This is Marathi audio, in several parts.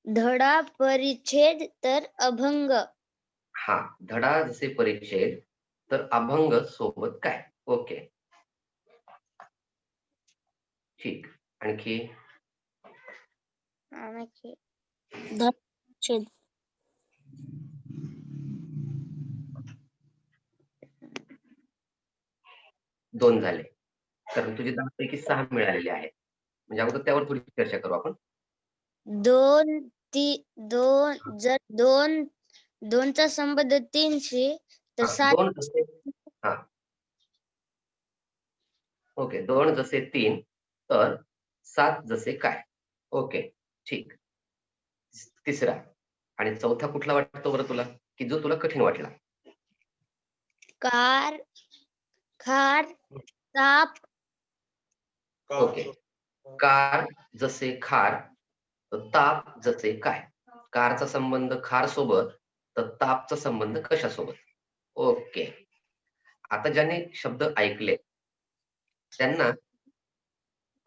धडा परिच्छेद तर अभंग. हा, धडा जसे परिच्छेद तर अभंग सोबत काय. ओके, ठीक. आणखी परिच्छेद. दोन झाले, कारण तुझे 10 पैकी 6 मिळालेले आहेत. म्हणजे अगोदर त्यावर थोडी चर्चा करू आपण. जर दोनचा संबंध 3शी तर 7. दोन जसे, हा ओके, 2 जसे 3 तर 7 जसे काय. ओके, ठीक. तिसरा आणि चौथा कुठला वाटतो बरं तुला, की जो तुला कठीण वाटला? कार, खार, ताप. ओके, कार जसे खार तर ताप जसे काय. कारचा संबंध खार सोबत तर तापचा संबंध कशासोबत. ओके, आता ज्यांनी शब्द ऐकले त्यांना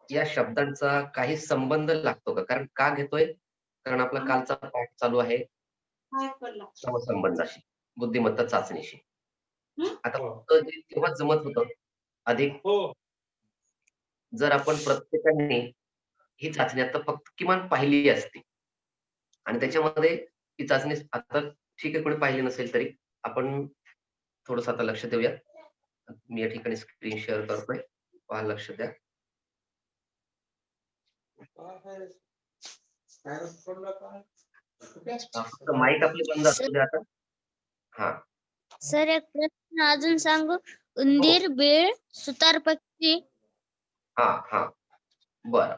या शब्दांचा काही संबंध लागतो का? कारण का घेतोय, कारण आपला कालचा पाठ चालू आहे समसंबंधाशी, बुद्धिमत्ता चाचणीशी. आता फक्त जे तेव्हा जमत होतं अधिक, जर आपण प्रत्येकाने ही चाचणी आता फक्त किमान पाहिली असती आणि त्याच्यामध्ये ही चाचणी आता ठीक आहे, कोणी पाहिली नसेल तरी आपण थोडस आता लक्ष देऊया. मी या ठिकाणी स्क्रीन शेअर करतोय, पहा, लक्ष द्या. फक्त माईक आपले बंद असू द्या आता. हा सर, एक प्रश्न अजून सांगू. उंदीर, बीळ, सुतार पक्षी. हा हा बर,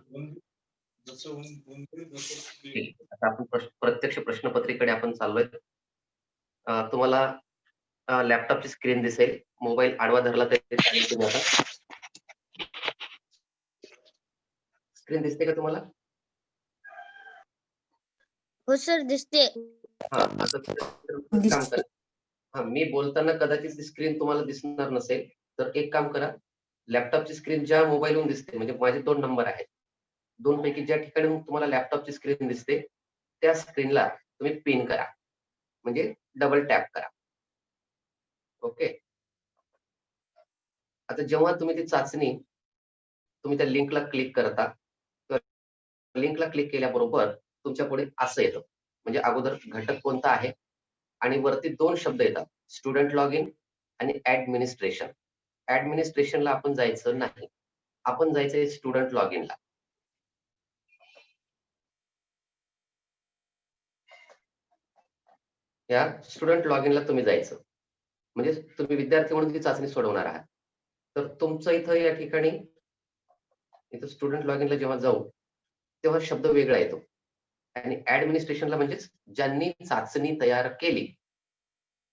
ठीक. आता आपण प्रत्यक्ष प्रश्नपत्रिकेकडे आपण चाललोय. तुम्हाला लॅपटॉपची स्क्रीन दिसेल, मोबाईल आडवा धरला तरी चालेल. तुम्ही आता स्क्रीन दिसते का तुम्हाला? हो सर, दिसते. हा, आता काम करा. हा, मी बोलताना कदाचित ती स्क्रीन तुम्हाला दिसणार नसेल, तर एक काम करा, लॅपटॉपची स्क्रीन ज्या मोबाईलवरून दिसते, म्हणजे माझे 2 नंबर आहेत, 2 पैकी ज्या ठिकाणी तुम्हाला लॅपटॉपची स्क्रीन दिसते त्या स्क्रीनला तुम्ही पिन करा, म्हणजे डबल टॅप करा. ओके, आता जेव्हा तुम्ही ती चाचणी तुम्ही त्या लिंकला क्लिक करता, लिंकला क्लिक केल्याबरोबर तुमच्या पुढे असं येतं, म्हणजे अगोदर घटक कोणता आहे आणि वरती 2 शब्द येतात, स्टुडंट लॉग इन आणि ऍडमिनिस्ट्रेशन. ऍडमिनिस्ट्रेशनला आपण जायचं नाही, आपण जायचंय स्टुडंट लॉग इनला. या स्टुडंट लॉग इनला तुम्ही जायचं, म्हणजे तुम्ही विद्यार्थी म्हणून ती चाचणी सोडवणार आहात. तर तुमचं इथं या ठिकाणी इथं स्टुडंट लॉग इनला जेव्हा जाऊ तेव्हा शब्द वेगळा येतो आणि ऍडमिनिस्ट्रेशनला म्हणजेच ज्यांनी चाचणी तयार केली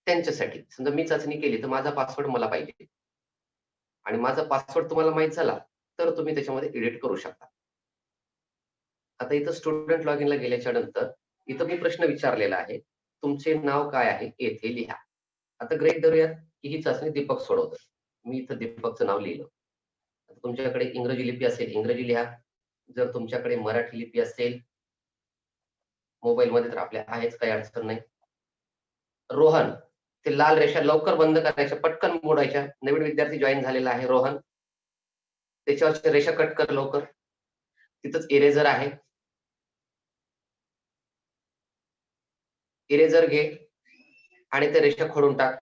त्यांच्यासाठी. समजा मी चाचणी केली तर माझा पासवर्ड मला पाहिजे आणि माझा पासवर्ड तुम्हाला माहित झाला तर तुम्ही त्याच्यामध्ये एडिट करू शकता. आता इथं स्टुडंट लॉग इनला गेल्याच्या नंतर इथं मी प्रश्न विचारलेला आहे, तुमचे नाव काय आहे येथे लिहा. आता ग्रेट धरूया की ही चाचणी दीपक सोडवतो, मी इथं दीपकचं नाव लिहिलं. तुमच्याकडे इंग्रजी लिपी असेल इंग्रजी लिहा, जर तुमच्याकडे मराठी लिपी असेल मोबाईल मध्ये तर आपल्या आहेच, काही अडचण नाही. रोहन, ते लाल रेषा लवकर बंद करायच्या, पटकन मोडायच्या. नवीन विद्यार्थी जॉईन झालेला आहे रोहन, त्याच्यावरची रेषा कट कर लवकर. तिथंच इरेजर आहे, इरेजर घे आणि त्या रेषा खोडून टाक.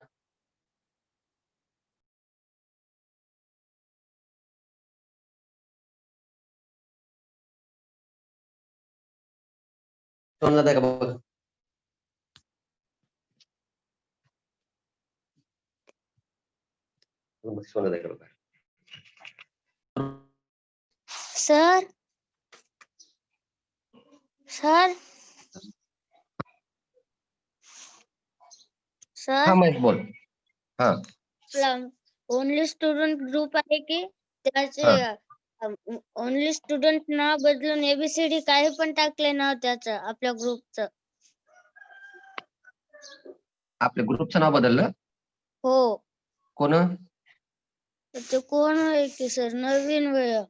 सोडला का बघ, सोडला का बघा. सर, सर, हा सर, महेश बोल. हा ओनली स्टुडंट ग्रुप आहे की त्याचे ओनली स्टुडंट नाव बदलून एबीसीडी काही पण टाकले नाव त्याचं आपल्या ग्रुपचं? आपल्या ग्रुपचं नाव बदललं? हो. कोण? ते कोण आहे की सर, नवीन वेळ.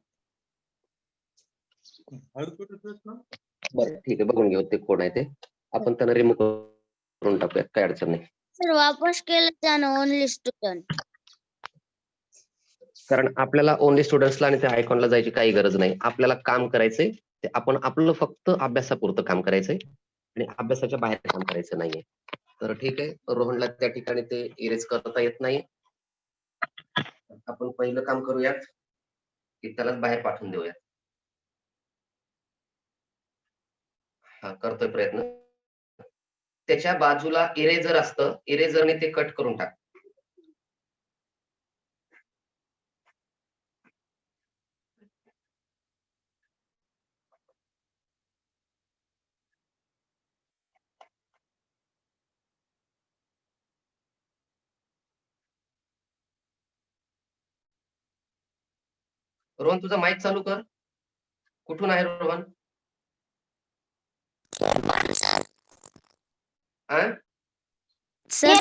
बरं ठीक आहे, बघून घेऊ ते कोण आहे ते. आपण त्यांना रिमूव्ह करून टाकूया, काही अडचण नाही. सर वापस केलं त्यानं ओनली स्टुडंट. कारण आपल्याला ओनली स्टुडंट्सला आणि त्या आयकॉनला जायची काही गरज नाही. आपल्याला काम करायचंय ते आपण आपलं फक्त अभ्यासापुरतं काम करायचंय आणि अभ्यासाच्या बाहेर काम करायचं नाहीये. तर ठीक आहे, रोहनला त्या ठिकाणी ते इरेज करता येत नाही. आपण पहिलं काम करूयात की त्यालाच बाहेर पाठवून देऊया. हा करतोय प्रयत्न. त्याच्या बाजूला इरेजर असतं, इरेजरने ते कट करून टाक. रोहन तुझा माईक चालू कर. कुठून आहे रोहन? सर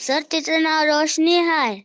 सर तिचं नाव रोशनी आहे.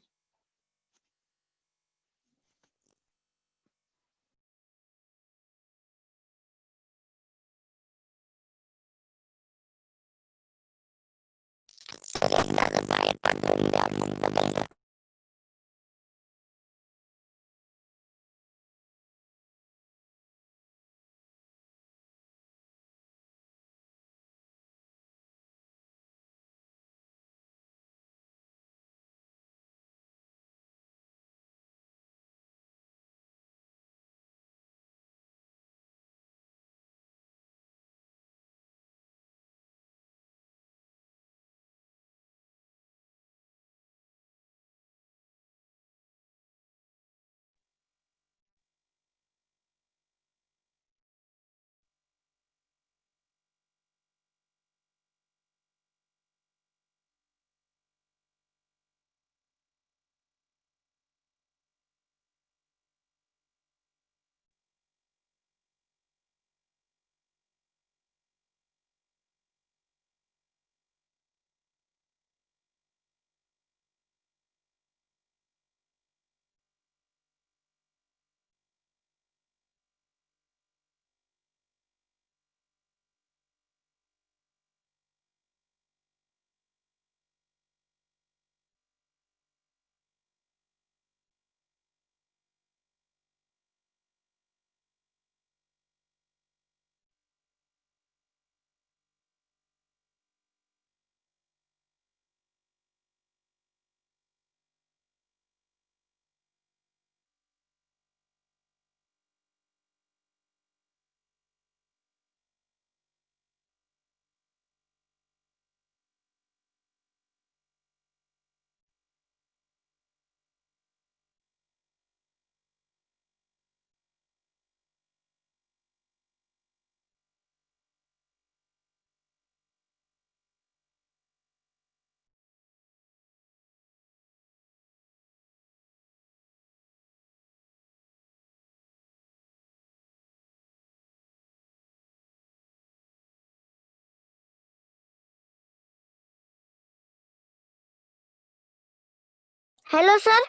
Hello sir.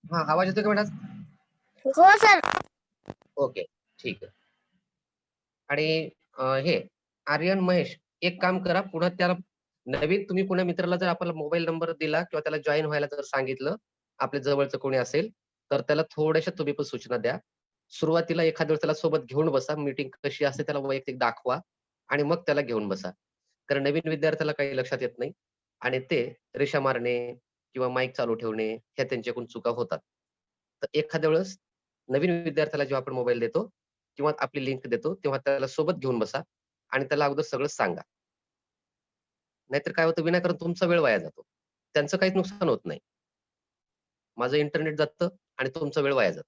हा, आवाज येतो का मॅडम? हो सर. ओके, ठीक आहे. आणि हे आर्यन महेश, एक काम करा, पुन्हा त्याला नवीन तुम्ही पुन्हा मित्राला जर आपला मोबाईल नंबर दिला किंवा त्याला जॉईन व्हायला जर सांगितलं, आपल्या जवळचं कोणी असेल, तर त्याला थोड्याशा तुम्ही पण सूचना द्या. सुरुवातीला एखाद्या वेळेस त्याला सोबत घेऊन बसा, मीटिंग कशी असते त्याला वैयक्तिक दाखवा आणि मग त्याला घेऊन बसा. कारण नवीन विद्यार्थ्याला काही लक्षात येत नाही आणि ते रेषा मारणे किंवा माईक चालू ठेवणे ह्या त्यांच्याकडून चुका होतात. तर एखाद्या वेळेस नवीन विद्यार्थ्याला जेव्हा आपण मोबाईल देतो किंवा आपली लिंक देतो, तेव्हा त्याला सोबत घेऊन बसा आणि त्याला अगोदर सगळं सांगा. नाहीतर काय होतं, विनाकारण तुमचा वेळ वाया जातो. त्यांचं काहीच नुकसान होत नाही. माझं इंटरनेट जातं आणि तुमचा वेळ वाया जातो.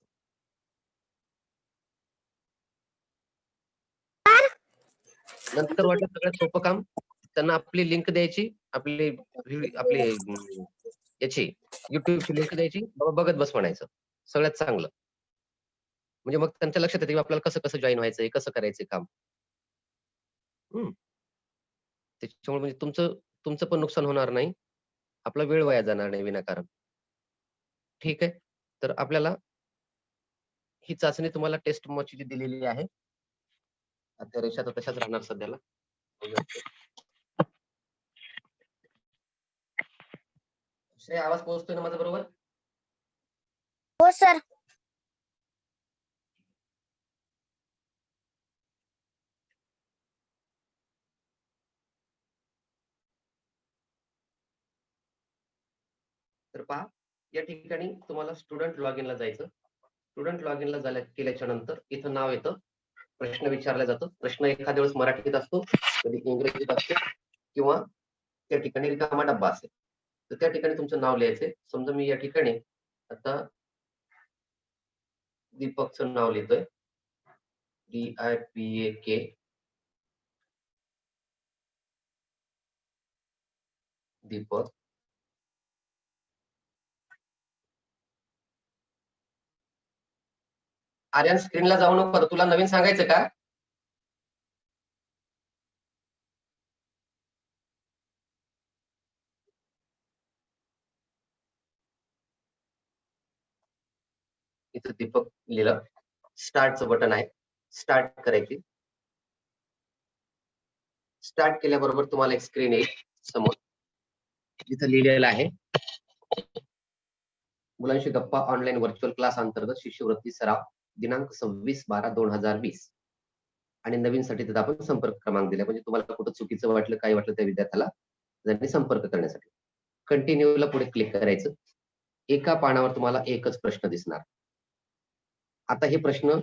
नंतर वाटलं सगळ्यात सोपं काम, त्यांना आपली लिंक द्यायची, आपली आपली याची YouTubeची लिंक द्यायची, बाबा बघत बस म्हणायचं. सगळ्यात चांगलं. म्हणजे मग त्यांच्या लक्षात येतं की आपल्याला कसं-कसं जॉइन व्हायचंय, कसं करायचंय काम. हं. त्याच्यामुळे म्हणजे तुमचं तुमचं पण नुकसान होणार नाही. आपला वेळ वाया जाणार नाही विनाकारण. ठीक आहे. तर आपल्याला ही चाचणी तुम्हाला टेस्ट मोडची जी दिलेली आहे. त्या रेषा तर तशाच राहणार सध्याला. श्रेया, आवाज पोहोचतोय ना माझा बरोबर? हो सर. तर पहा, या ठिकाणी तुम्हाला स्टुडंट लॉग इनला जायचं. स्टुडंट लॉग इनला केल्याच्या नंतर इथं नाव येतं. प्रश्न विचारला जातो. प्रश्न एखाद्या वेळेस मराठीत असतो, कधी इंग्रजीत असतो किंवा त्या ठिकाणी रिकामा डब्बा असेल. तर त्या ठिकाणी तुमचं नाव लिहायचंय. समजा मी या ठिकाणी आता दीपकचं नाव लिहितोय. DIPAK. दीपक. आर्यन, स्क्रीनला जाऊ नको. तुला नवीन सांगायचं का? इथं दीपक लिहिलं. स्टार्टचं बटन आहे. स्टार्ट करायची. स्टार्ट केल्याबरोबर तुम्हाला एक स्क्रीन येईल समोर. इथं लिहिलेलं आहे, मुलांशी गप्पा ऑनलाईन व्हर्च्युअल क्लास अंतर्गत शिष्यवृत्ती सराव दिनांक 26/12/2020 आणि नवीनसाठी तिथं आपण संपर्क क्रमांक दिला. म्हणजे तुम्हाला कुठं चुकीचं वाटलं, काय वाटलं त्या विद्यार्थ्याला त्यांनी संपर्क करण्यासाठी कंटिन्यूला पुढे क्लिक करायचं. एका पानावर तुम्हाला एकच प्रश्न दिसणार. आता हे प्रश्न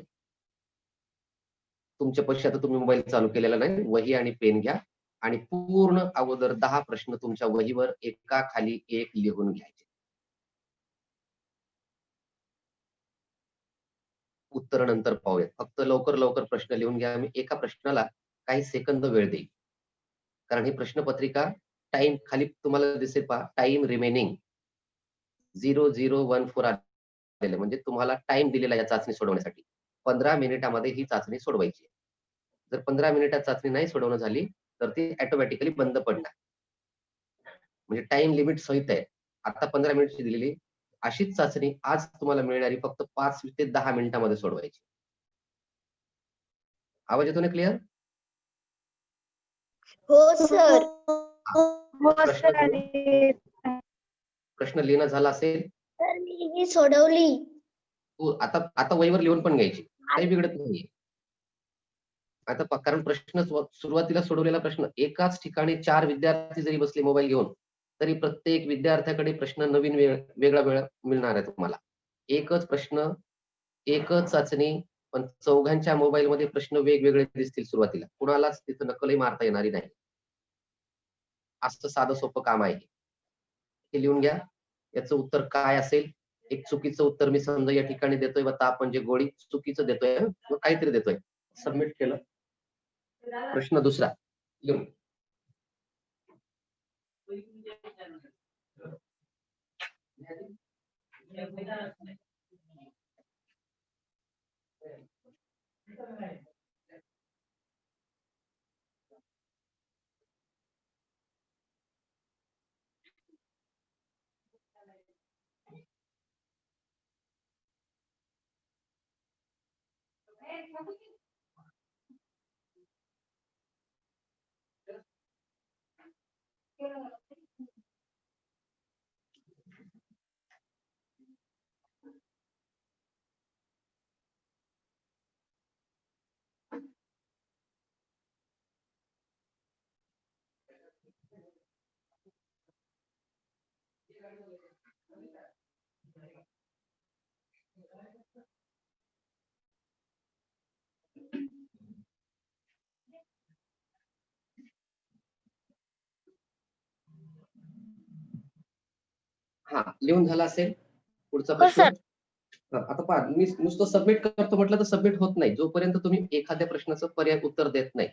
तुमच्या पश्चात तुम्ही मोबाईल चालू केलेला नाही, वही आणि पेन घ्या आणि पूर्ण अगोदर 10 प्रश्न तुमच्या वहीवर एका खाली एक लिहून घ्यायचे. उत्तर नंतर पाहूया. फक्त लवकर लवकर प्रश्न लिहून घ्या. मी एका प्रश्नाला काही सेकंद वेळ देईल. कारण ही प्रश्नपत्रिका टाइम खाली तुम्हाला दिसेल पहा, टाइम रिमेनिंग 0014 आलेलं म्हणजे तुम्हाला टाइम दिलेला या चाचणी सोडवण्यासाठी 15 मिनिटामध्ये ही चाचणी सोडवायची. जर 15 मिनिटात चाचणी नाही सोडवणं झाली तर ती ऑटोमॅटिकली बंद पडणार. म्हणजे टाइम लिमिट सहित आहे. आता 15 मिनिटची दिलेली अशीच चाचणी आज तुम्हाला मिळणारी फक्त 5 ते 10 मिनिटांमध्ये सोडवायची. आवाज येतो ना क्लिअर? हो सर. प्रश्न लिहिणं झाला असेल सर मी ही सोडवली. तू आता आता वहीवर लिहून पण घ्यायची, काही बिघडत नाहीये. आता कारण प्रश्न सुरुवातीला सोडवलेला प्रश्न एकाच ठिकाणी 4 विद्यार्थी जरी बसले मोबाईल घेऊन तरी प्रत्येक विद्यार्थ्याकडे प्रश्न नवीन वेगळा वेळ मिळणार आहे तुम्हाला. एकच प्रश्न, एकच चाचणी, पण चौघांच्या मोबाईल मध्ये प्रश्न वेगवेगळे दिसतील सुरुवातीला. कुणालाच तिथं नक्कलही मारता येणारी नाही. असं साधं सोपं काम आहे. हे लिहून घ्या. याचं उत्तर काय असेल? एक चुकीचं उत्तर मी समजा या ठिकाणी देतोय व ताप म्हणजे गोळी चुकीचं देतोय, काहीतरी देतोय. सबमिट केलं. प्रश्न दुसरा लिहून. हा लिहून झाला असेल पुढचा प्रश्न. आता पहा, मी नुसतं सबमिट करतो म्हटलं तर सबमिट होत नाही जोपर्यंत तुम्ही एखाद्या प्रश्नाचं पर्याय उत्तर देत नाही.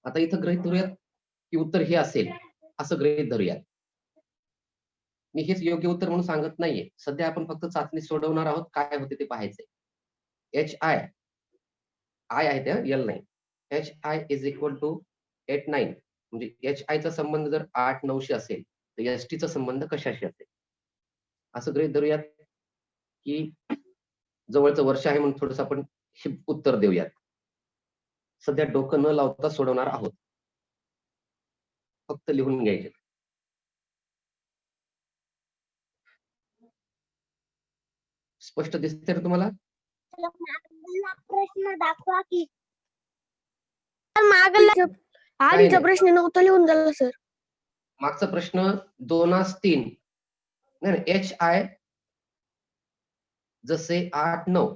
आता इथं गृहीत धरूयात की उत्तर हे असेल, असं गृहीत धरूयात. मी हेच योग्य उत्तर म्हणून सांगत नाहीये. सध्या आपण फक्त चाचणी सोडवणार आहोत, काय होते ते पाहायचंय. HI आय आहे त्या एल नाही. HI इज इक्वल टू 89 म्हणजे HI चा संबंध जर 8-9शी असेल तर ST चा संबंध कशाशी असेल? असं गृहीत धरूयात की जवळचं वर्ष आहे म्हणून थोडंसं आपण उत्तर देऊयात. सध्या डोकं न लावता सोडवणार आहोत. फक्त लिहून घ्यायचे. स्पष्ट दिसतंय ना तुम्हाला? प्रश्न दाखवा की आधीचा प्रश्न नव्हता लिहून झाला सर. मागचा प्रश्न 2-3 नाही HI जसे 8-9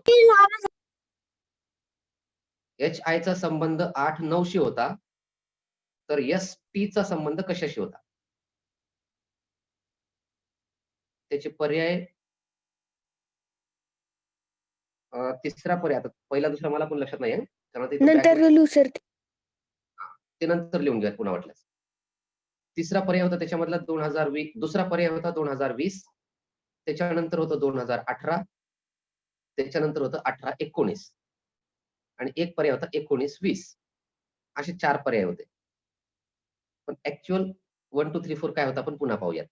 HI चा संबंध 8-9शी होता तर ST चा संबंध कशाशी होता? त्याचे पर्याय तिसरा पर्याय आता पहिला दुसरा मला पण लक्षात नाहीये कारण ते नंतर लिहू सर. ते नंतर लिहून घ्या पुन्हा वाटल्यास. तिसरा पर्याय होता त्याच्यामधला 2020, दुसरा पर्याय होता 2020, त्याच्यानंतर होतं 2018, त्याच्यानंतर होतं 18-19 आणि एक पर्याय होता 19-20. असे 4 पर्याय होते. पण ऍक्च्युअल 1 2 3 4 काय होता आपण पुन्हा पाहूयात.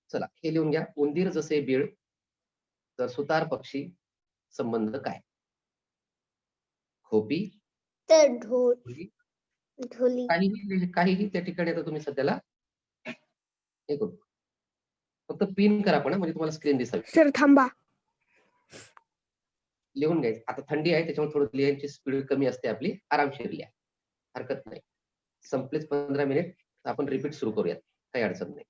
चला हे लिहून घ्या. उंदीर जसे बीळ तर सुतार पक्षी संबंध काय? खोपी तर ढोली काहीही त्या ठिकाणी आता तुम्ही सध्याला हे करू फक्त पिन करा पण म्हणजे तुम्हाला स्क्रीन दिसेल. सर थांबा. लिहून घ्यायचं. आता थंडी आहे त्याच्यामुळे थोडं लिहायची स्पीड कमी असते आपली. आरामशीर लिहा. हरकत नाही. संपलेच 15 मिनिट आपण रिपीट सुरू करूयात. काही अडचण नाही.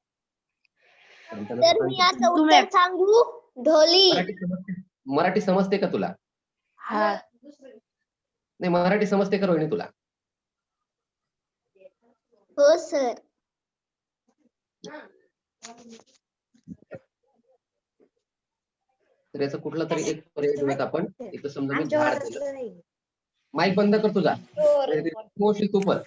तर मी आता उत्तर सांगू. ढोली. मराठी समजते का तुला? हा. नाही मराठी समजते का रोहिणी तुला? हो सर. तर याचा कुठला तरी एक पर्याय घेऊयात आपण. इथं समजा मी झाड दिलं. माईक बंद कर तुझा. मोस्टली तू पण.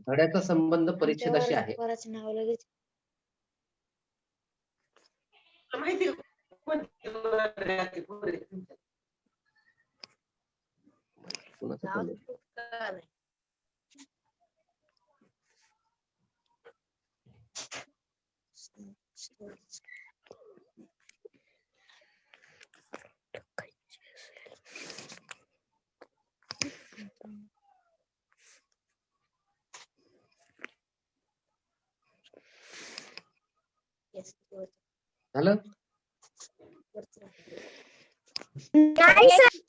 धड्याचा संबंध परिच्छेदाशी आहे. कुणाचं चालू आहे? झालं?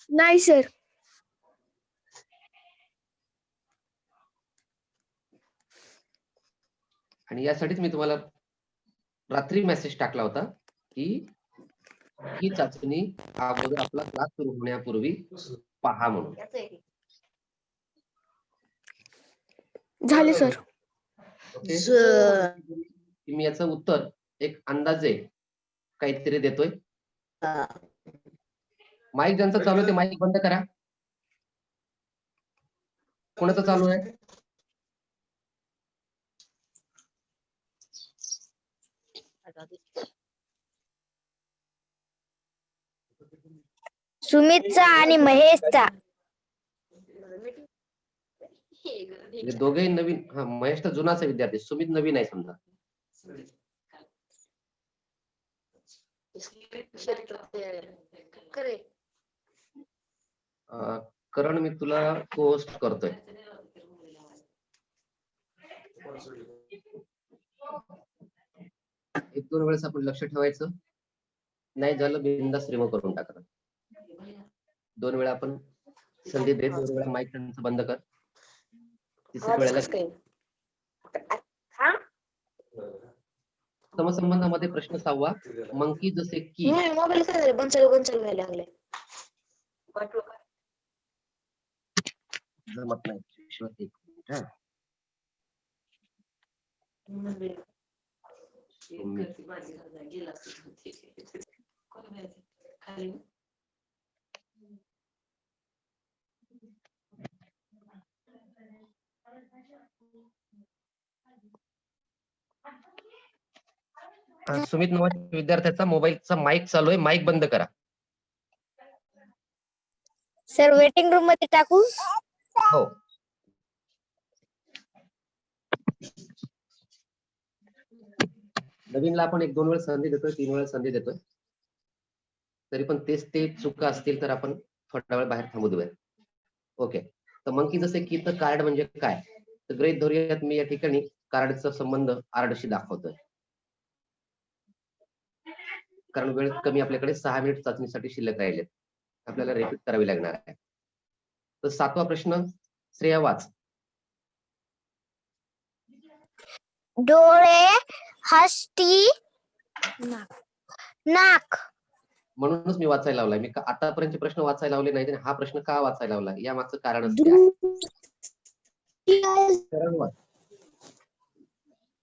नाही सर. आणि यासाठीच मी तुम्हाला रात्री मेसेज टाकला होता की ही चाचणी अगोदर आपला क्लास सुरू होण्यापूर्वी पहा म्हणून. झाले सर. मी याचं उत्तर एक अंदाजे काहीतरी देतोय. माईक ज्यांचं चालू आहे ते माईक बंद करा. कोणाचं चालू आहे? सुमितचा आणि महेशचा. दोघेही नवीन. हा महेश तर जुनाचा विद्यार्थी. सुमित नवीन आहे समजा. करण मी तुला पोस्ट करतोय. एक दोन वेळेस आपण लक्ष ठेवायचं. नाही झालं बिनधास्त रिमूव्ह करून टाका. 2 वेळा आपण संधी देत 2 वेळा माईक त्यांचं बंद कर. तिसऱ्या वेळेला समसंबंधामध्ये प्रश्न 6वा. मंकी जसे की मोबाईल काय बंद व्हायला लागले. जमत नाही. एक मिनिट हा. सुमित नावाच्या विद्यार्थ्याचा मोबाईलचा माईक चालू आहे, माईक बंद करा. सर वेटिंग रूम मध्ये टाकू? हो. नवीनला आपण 1-2 वेळा संधी देतोय, 3 वेळा संधी देतोय. तरी पण तेच ते चुका असतील तर आपण थोडा वेळ बाहेर थांबू देऊया. ओके. तर मंकी जसे की तर कार्ड म्हणजे काय? तर गृहीत धरूयात मी या ठिकाणी कार्डचा संबंध आर्डशी दाखवतोय. कारण वेळ कमी आपल्याकडे 6 मिनिट चाचणीसाठी शिल्लक राहिलेत. आपल्याला रिपीट करावी लागणार आहे. तर 7वा प्रश्न श्रेया वाच. डोळे, हस्ती, नाक. म्हणूनच मी वाचायला लावलाय. मी आतापर्यंतचे प्रश्न वाचायला लावले नाहीत आणि हा प्रश्न का वाचायला लावला या मागचं कारणच ते आहे. सरळ वाच.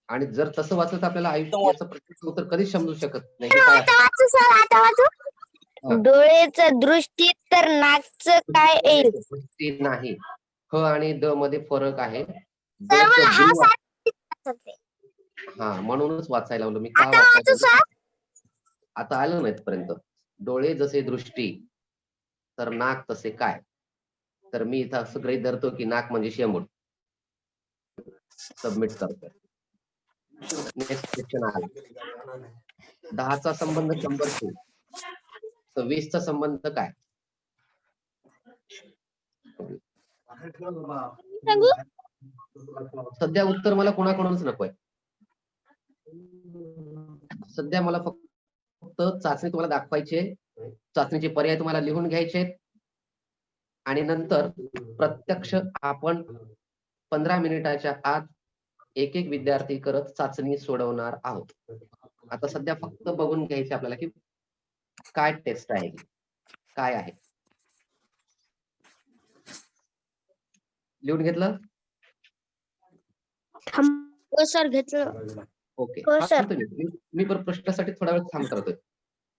आणि जर तसं वाचलं तर आपल्याला आयुष्याचं प्रत्येक उत्तर कधीच समजू शकत नाही की काय आहे. वाचू सर, आता वाचू. हा. डोळेचं दृष्टी तर नाकचं काय येईल? दृष्टी नाही. ख आणि द मध्ये फरक आहे. द सर चं मला हा दू वाचते. हा म्हणूनच वाचायला लावलं मी. का आता वाचू वाचायला सर? आता आलं नाही पर्यंत. डोळे जसे दृष्टी तर नाक तसे काय? तर मी इथं असं गृहीत धरतो की नाक म्हणजे शेंबूड. सबमिट करतोय. नेक्स्ट क्वेश्चन आला. 10चा संबंध 100शी. तर 20चा संबंध काय? सांगू? सध्या उत्तर मला कोणाकडूनच नकोय. सध्या मला फक्त चाचणी तुम्हाला दाखवायची आहे. चाचणीचे पर्याय तुम्हाला लिहून घ्यायचे आहेत आणि नंतर प्रत्यक्ष आपण 15 मिनिटाच्या आत एक एक विद्यार्थी करत चाचणी सोडवणार आहोत. आता सध्या फक्त बघून घ्यायचे आपल्याला की काय टेस्ट आहे, काय आहे. लिहून घेतलं? हो सर, घेतलं. ओके. हो, हा सर. सांगतो मी पण प्रश्नासाठी थोडा वेळ थांब करतोय.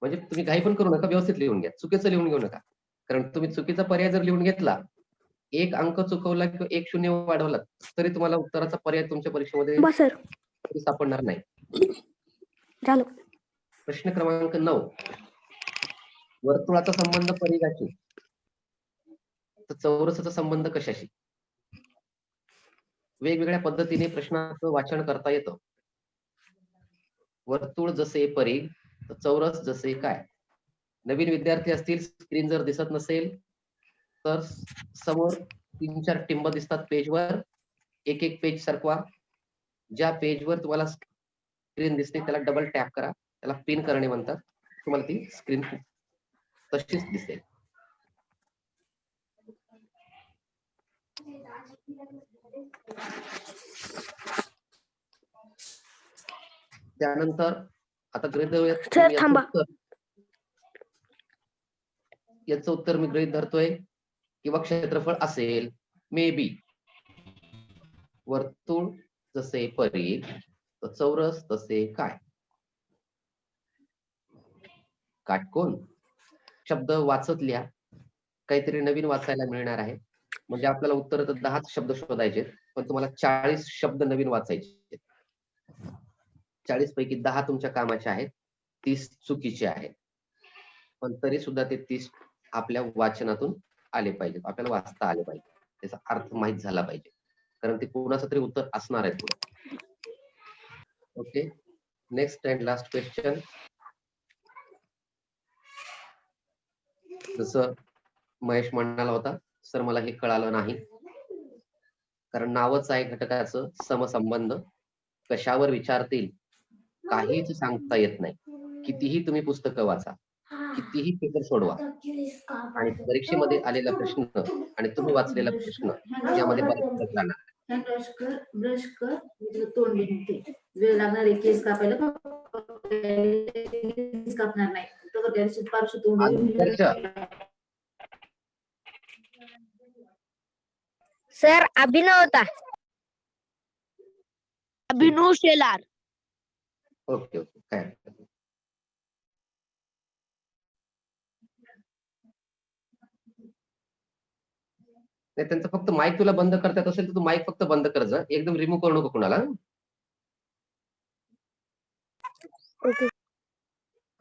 म्हणजे तुम्ही घाई पण करू नका, व्यवस्थित लिहून घ्या. चुकीचं लिहून घेऊ नका. कारण तुम्ही चुकीचा पर्याय जर लिहून घेतला, 1 अंक चुकवला किंवा 1 शून्य वाढवला तरी तुम्हाला उत्तराचा पर्याय तुमच्या परीक्षेमध्ये बस सर, सापडणार नाही. झालं. प्रश्न क्रमांक 9. वर्तुळाचा संबंध परिघाशी तर चौरसाचा संबंध कशाशी? वेगवेगळ्या पद्धतीने प्रश्नाचं वाचन करता येतं. वर्तुळ जसे परिघ तर चौरस जसे काय? नवीन विद्यार्थी असतील, स्क्रीन जर दिसत नसेल तर समोर 3-4 टिंब दिसतात पेजवर. एक पेज सरकवा. ज्या पेजवर तुम्हाला स्क्रीन दिसते त्याला डबल टॅप करा. त्याला पिन करणे म्हणतात. तुम्हाला ती स्क्रीन तशीच दिसेल. त्यानंतर आता गृहीत धरूयात सर, थांबा. याचं उत्तर मी गृहीत धरतोय किंवा क्षेत्रफळ असेल मे बी. वर्तुळ जसे परिघ तर चौरस तसे काय? काटकोन. शब्द वाचत लिहा. काहीतरी नवीन वाचायला मिळणार आहे. म्हणजे आपल्याला उत्तर तर 10 शब्द शोधायचे पण तुम्हाला 40 शब्द नवीन वाचायचे. 40 पैकी 10 तुमच्या कामाचे आहेत, 30 चुकीचे आहेत. पण तरी सुद्धा ते 30 आपल्या वाचनातून आले पाहिजेत. आपल्याला वाचता आले पाहिजे. त्याचा अर्थ माहित झाला पाहिजे. कारण ते कोणाचं तरी उत्तर असणार आहे पुढे. Okay. Next and last question. जसं महेश म्हणाला होता, सर मला हे कळालं नाही. कारण नावच आहे घटकाचं समसंबंध. कशावर विचारतील काहीच सांगता येत नाही. कितीही तुम्ही पुस्तकं वाचा, कितीही पेपर सोडवा आणि परीक्षेमध्ये आलेला प्रश्न आणि तुम्ही वाचलेला प्रश्न यामध्ये बराच फरक राहणार. ब्रश कर तोंड निघते. वेळ लागणार आहे केस कापायला, कापणार नाही. सर, अभिनव होता. अभिनव शेलार. ओके ओके, काय हरकत नाही. नाही, त्यांचं फक्त माईक तुला बंद करता येत असेल तर तू माईक फक्त बंद कर जा. एकदम रिमूव्ह करू नको कुणाला. ओके.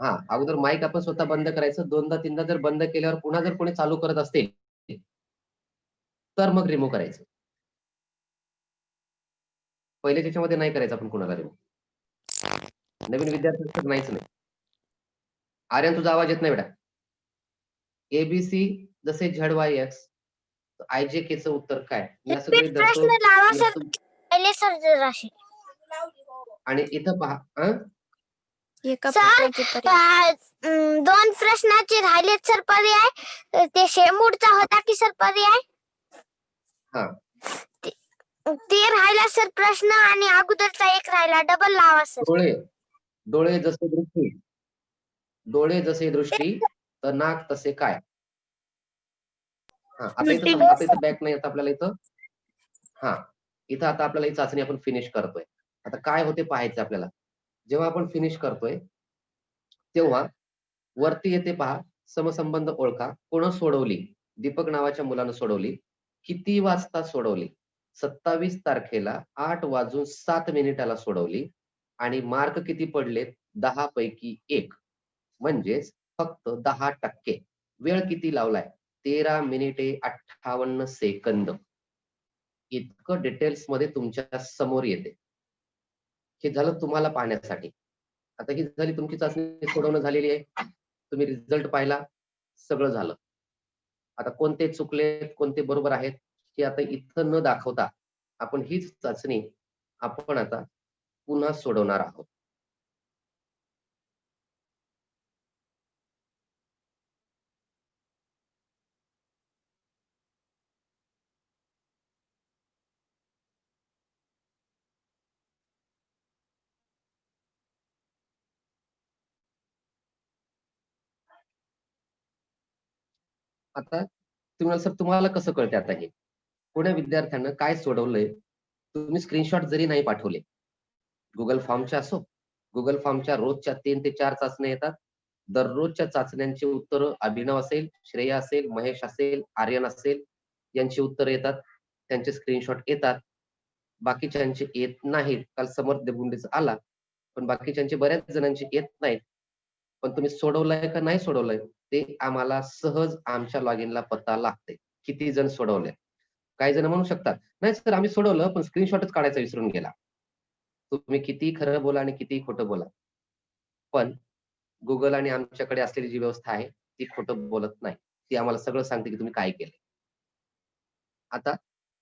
हा, अगोदर माईक आपण स्वतः बंद करायचं. 2दा 3दा जर बंद केल्यावर पुन्हा जर कोणी चालू करत असेल तर मग रिमूव्ह करायचं. पहिले त्याच्यामध्ये नाही करायचं आपण कोणाला रिमूव्ह. नवीन विद्यार्थ्यांचं नाहीच नाही. आर्यन, तुझा आवाज येत नाही बेटा. एबीसी जसे ZYX, IJKचं उत्तर काय? मी असं गृहीत धरतो प्रश्न लावा की सर. तुम- पहिले सर जराशी. आणि इथं पहा सर 2 प्रश्नाचे राहिलेत सर पर्याय. ते शेमूडचा होता की सर पर्याय? हा. ते राहिला सर प्रश्न आणि अगोदरचा एक राहिला. डबल लावा सर. डोळे जसे दृष्टी तर नाक तसे काय? हा, आता इथं बॅक नाही येत आपल्याला इथं. हा, इथं आता आपल्याला ही चाचणी आपण फिनिश करतोय. आता काय होते पाहायचं आपल्याला. जेव्हा आपण फिनिश करतोय तेव्हा वरती येते पहा, समसंबंध ओळखा. कोण सोडवली? दीपक नावाच्या मुलानं सोडवली. किती वाजता सोडवली? 27 तारखेला 8:07 सोडवली. आणि मार्क किती पडलेत? 10 पैकी 1. म्हणजेच फक्त 10%. वेळ किती लावलाय? 13 मिनिटे 58 सेकंद. इतकं डिटेल्स मध्ये तुमच्या समोर येते. हे झालं तुम्हाला पाहण्यासाठी. आता ही झाली तुमची चाचणी सोडवणं झालेली आहे. तुम्ही रिझल्ट पाहिला, सगळं झालं. आता कोणते चुकले, कोणते बरोबर आहेत हे आता इथं न दाखवता आपण हीच चाचणी आपण आता पुन्हा सोडवणार आहोत. आता तुम्हाला सर, तुम्हाला कसं कळते आता हे? कोण्या विद्यार्थ्यानं काय सोडवलंय तुम्ही स्क्रीनशॉट जरी नाही पाठवले, गुगल फॉर्मच्या असो, गुगल फॉर्मच्या रोजच्या 3 ते 4 चाचण्या येतात. दररोजच्या चाचण्यांची उत्तरं अभिनव असेल, श्रेया असेल, महेश असेल, आर्यन असेल, यांची उत्तरं येतात. त्यांचे स्क्रीनशॉट येतात. बाकीच्यांचे येत नाहीत. काल समर्थ देबुंडेचा आला, पण बाकीच्यांचे बऱ्याच जणांचे येत नाहीत. पण तुम्ही सोडवलंय का नाही सोडवलंय ते आम्हाला सहज आमच्या लॉगिनला पत्ता लागते. किती जण सोडवले? काही जण म्हणू शकतात, नाही सर आम्ही सोडवलं पण स्क्रीनशॉटच काढायचा विसरून गेला. तुम्ही किती खरं बोला आणि किती खोटं बोला, पण गुगल आणि आमच्याकडे असलेली जी व्यवस्था आहे ती खोटं बोलत नाही. ती आम्हाला सगळं सांगते की तुम्ही काय केले. आता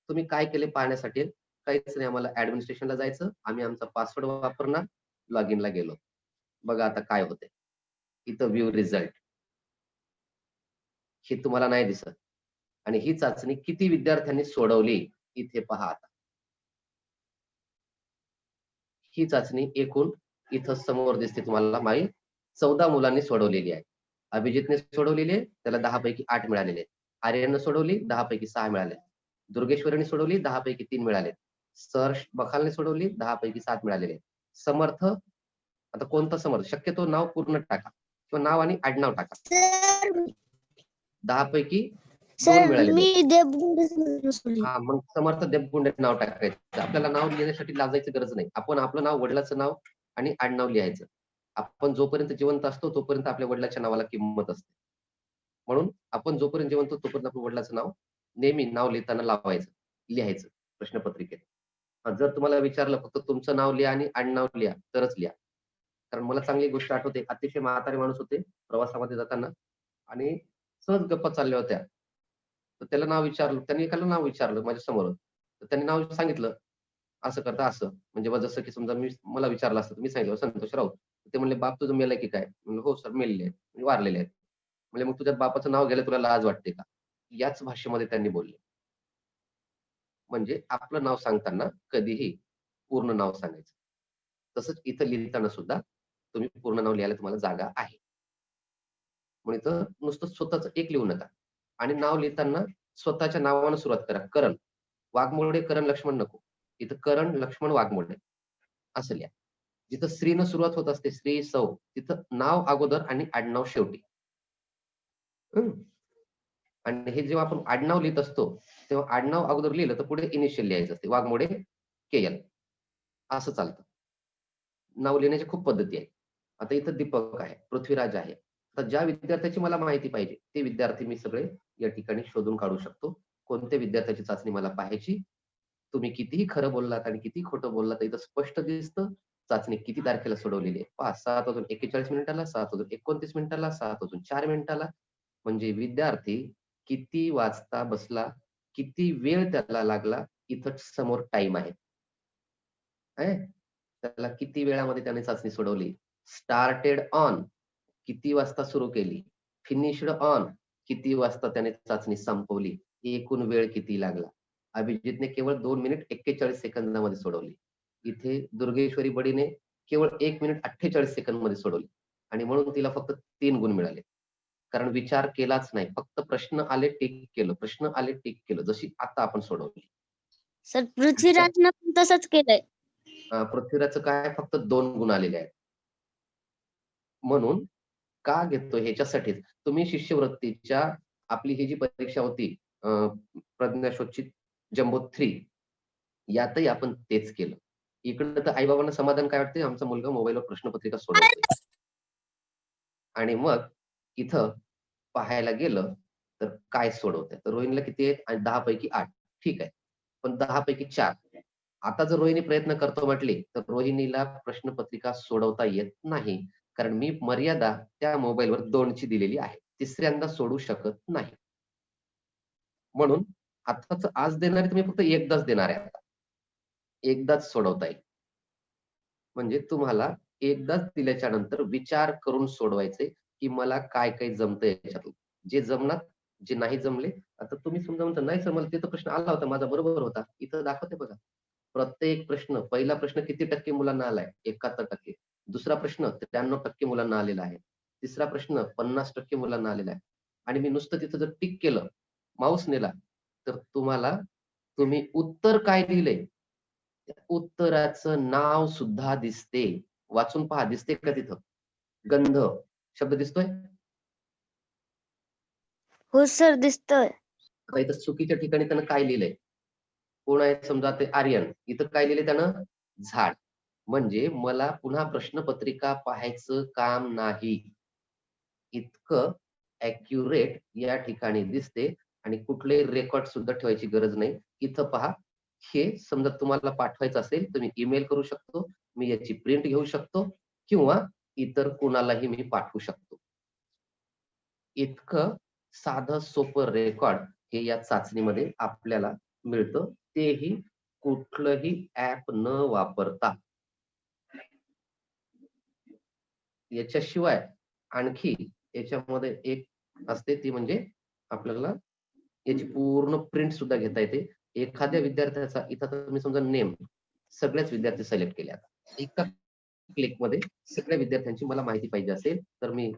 तुम्ही काय केले पाहण्यासाठी काहीच नाही, आम्हाला ऍडमिनिस्ट्रेशनला जायचं. आम्ही आमचा पासवर्ड वापरणार, लॉगिनला गेलो. बघा आता काय होते. इथं व्ह्यू रिझल्ट हे तुम्हाला नाही दिसत. आणि ही चाचणी किती विद्यार्थ्यांनी सोडवली इथे पहा. आता ही चाचणी एकूण इथं समोर दिसते तुम्हाला. माई 14 मुलांनी सोडवलेली आहे. अभिजितने सोडवलेली आहे, त्याला 10 पैकी 8 मिळालेले. आर्यनने सोडवली, 10 पैकी 6 मिळाले. दुर्गेश्वरीने सोडवली, 10 पैकी 3 मिळाले. सहर्ष बखालने सोडवली, 10 पैकी 7 मिळालेले. समर्थ, आता कोणता समर्थ? शक्यतो नाव पूर्ण टाका किंवा नाव आणि आडनाव टाका. 10 पैकी 2 मिळालेले. मी देबगुंडे. हा, मग समर्थ देबगुंडे नाव टाकायचं. आपल्याला नाव लिहिण्यासाठी लाजायची गरज नाही. आपण आपलं नाव, वडिलाचं नाव आणि आडनाव लिहायचं. आपण जोपर्यंत जिवंत असतो तोपर्यंत आपल्या वडिलाच्या नावाला किंमत असते. म्हणून आपण जोपर्यंत जिवंत तोपर्यंत आपल्या वडिलाचं नाव नेहमी नाव लिहिताना लावायचं, लिहायचं प्रश्नपत्रिकेत. जर तुम्हाला विचारलं फक्त तुमचं नाव लिहा आणि आडनाव लिहा तरच लिहा. कारण मला चांगली गोष्ट आठवते, अतिशय म्हातारे माणूस होते प्रवासामध्ये जाताना आणि सहज गप्पा चालल्या होत्या. तर त्याला नाव विचारलं, त्यांनी एकाला नाव विचारलं माझ्या समोर. तर त्यांनी नाव सांगितलं, असं करता असं. म्हणजे जसं की समजा मला विचारलं असतं, मी सांगितलं संतोष राऊत. ते म्हणले, बाप तुझं मेलं की काय? म्हणलं हो सर मेलेले आहेत, म्हणजे वारलेले आहेत. म्हणजे मग तुझ्या बापाचं नाव घ्यायला तुला लाज वाटते का? याच भाषेमध्ये त्यांनी बोलले. म्हणजे आपलं नाव सांगताना कधीही पूर्ण नाव सांगायचं. तसंच इथं लिहिताना सुद्धा तुम्ही पूर्ण नाव लिहायला तुम्हाला जागा आहे. म्हणून इथं नुसतं स्वतःच एक लिहू नका. आणि नाव लिहिताना स्वतःच्या नावानं सुरुवात करा. करण वाघमोडे, करण लक्ष्मण नको. इथं करण लक्ष्मण वाघमोडे असं लिहा. जिथं श्रीनं सुरुवात होत असते, श्री सौ, तिथं नाव अगोदर आणि आडनाव शेवटी. आणि हे जेव्हा आपण आडनाव लिहित असतो तेव्हा आडनाव अगोदर लिहिलं तर पुढे इनिशियल लिहायचं असते. वाघमोडे KL असं चालतं. नाव लिहिण्याच्या खूप पद्धती आहेत. आता इथं दीपक आहे, पृथ्वीराज आहे. आता ज्या विद्यार्थ्याची मला माहिती पाहिजे ते विद्यार्थी मी सगळे या ठिकाणी शोधून काढू शकतो. कोणत्या विद्यार्थ्याची चाचणी मला पाहायची. तुम्ही कितीही खरं बोललात आणि कितीही खोटं बोललात तर इथं स्पष्ट दिसतं चाचणी किती तारखेला सोडवलेली आहे. पहा 7:41 7:29 7:04 म्हणजे विद्यार्थी किती वाजता बसला, किती वेळ त्याला लागला, इथं समोर टाइम आहे. आहे. त्याला किती वेळामध्ये त्याने चाचणी सोडवली. स्टार्टेड ऑन किती वाजता सुरू केली. फिनिश्ड ऑन किती वाजता त्याने चाचणी संपवली. एकूण वेळ किती लागला. अभिजितने केवळ 2 मिनिट 41 सेकंदामध्ये सोडवली. इथे दुर्गेश्वरी बडीने केवळ 1 मिनिट 48 सेकंदमध्ये सोडवली आणि म्हणून तिला फक्त 3 गुण मिळाले. कारण विचार केलाच नाही. फक्त प्रश्न आले टिक केलं, प्रश्न आले टिक केलं. जशी आता आपण सोडवली. सर पृथ्वीराजनं पण तसंच केलंय. पृथ्वीराजचं काय फक्त 2 गुण आलेले आहेत. म्हणून का घेतो ह्याच्यासाठीच तुम्ही शिष्यवृत्तीच्या आपली ही जी परीक्षा होती प्रज्ञाशोधची जम्बो 3 यातही आपण तेच केलं. इकडं तर आई-बाबांना समाधान काय वाटते, आमचा मुलगा मोबाईलवर प्रश्नपत्रिका सोडवतोय. आणि मग इथं पाहायला गेलं तर काय सोडवतंय. तर रोहिणीला किती आहेत? आणि 10 पैकी 8 ठीक आहे. पण 10 पैकी 4 आता जर रोहिणी प्रयत्न करतो म्हटली, तर रोहिणीला प्रश्नपत्रिका सोडवता येत नाही. कारण मी मर्यादा त्या मोबाईलवर 2 ची दिलेली आहे. तिसऱ्यांदा सोडू शकत नाही. म्हणून आत्ताच आज देणार आहे तर मी फक्त एकदाच देणार आहे आता. एकदाच सोडवता येईल. म्हणजे तुम्हाला एकदाच दिल्याच्या नंतर विचार करून सोडवायचे, की मला काय-काय जमतंय याच्यातून. जे जमणार, जे नाही जमले, आता तुम्ही समजा म्हणता नाही जमलं ते तर प्रश्न आला होता माझा बरोबर होता. इथं दाखवते बघा. प्रत्येक प्रश्न पहिला प्रश्न किती टक्के मुलांना आलाय? 71%. दुसरा प्रश्न 93% मुलांना आलेला आहे. तिसरा प्रश्न 50% मुलांना आलेला आहे. आणि मी नुसतं तिथं जर टिक केलं, माऊस नेला, तर तुम्हाला तुम्ही उत्तर काय लिहिलंय, त्या उत्तराचं नाव सुद्धा दिसते. वाचून पहा दिसते का तिथं? गंध शब्द दिसतोय? हो सर दिसतोय. आता इथं चुकीच्या ठिकाणी त्यानं काय लिहिलंय? कोण आहे समजा ते आर्यन. इथं काय लिहिलंय त्यानं? झाड. म्हणजे मला पुन्हा प्रश्नपत्रिका पाहायचं काम नाही. इतकं ॲक्युरेट या ठिकाणी दिसते आणि कुठलेही रेकॉर्ड सुद्धा ठेवायची गरज नाही. इथं पहा, हे समजा तुम्हाला पाठवायचं असेल तर मी ईमेल करू शकतो. मी याची प्रिंट घेऊ शकतो किंवा इतर कुणालाही मी पाठवू शकतो. इतकं साधं सोपं रेकॉर्ड हे या चाचणीमध्ये आपल्याला मिळतं. तेही कुठलंही ॲप न वापरता. याच्याशिवाय आणखी याच्यामध्ये एक असते ती म्हणजे आपल्याला याची पूर्ण प्रिंट सुद्धा घेता येते. एखाद्या विद्यार्थ्याचा इथं आता तुम्ही समजा नेम सगळेच विद्यार्थी सिलेक्ट केले आता. एका क्लिकमध्ये सगळ्या विद्यार्थ्यांची मला माहिती पाहिजे असेल तर मी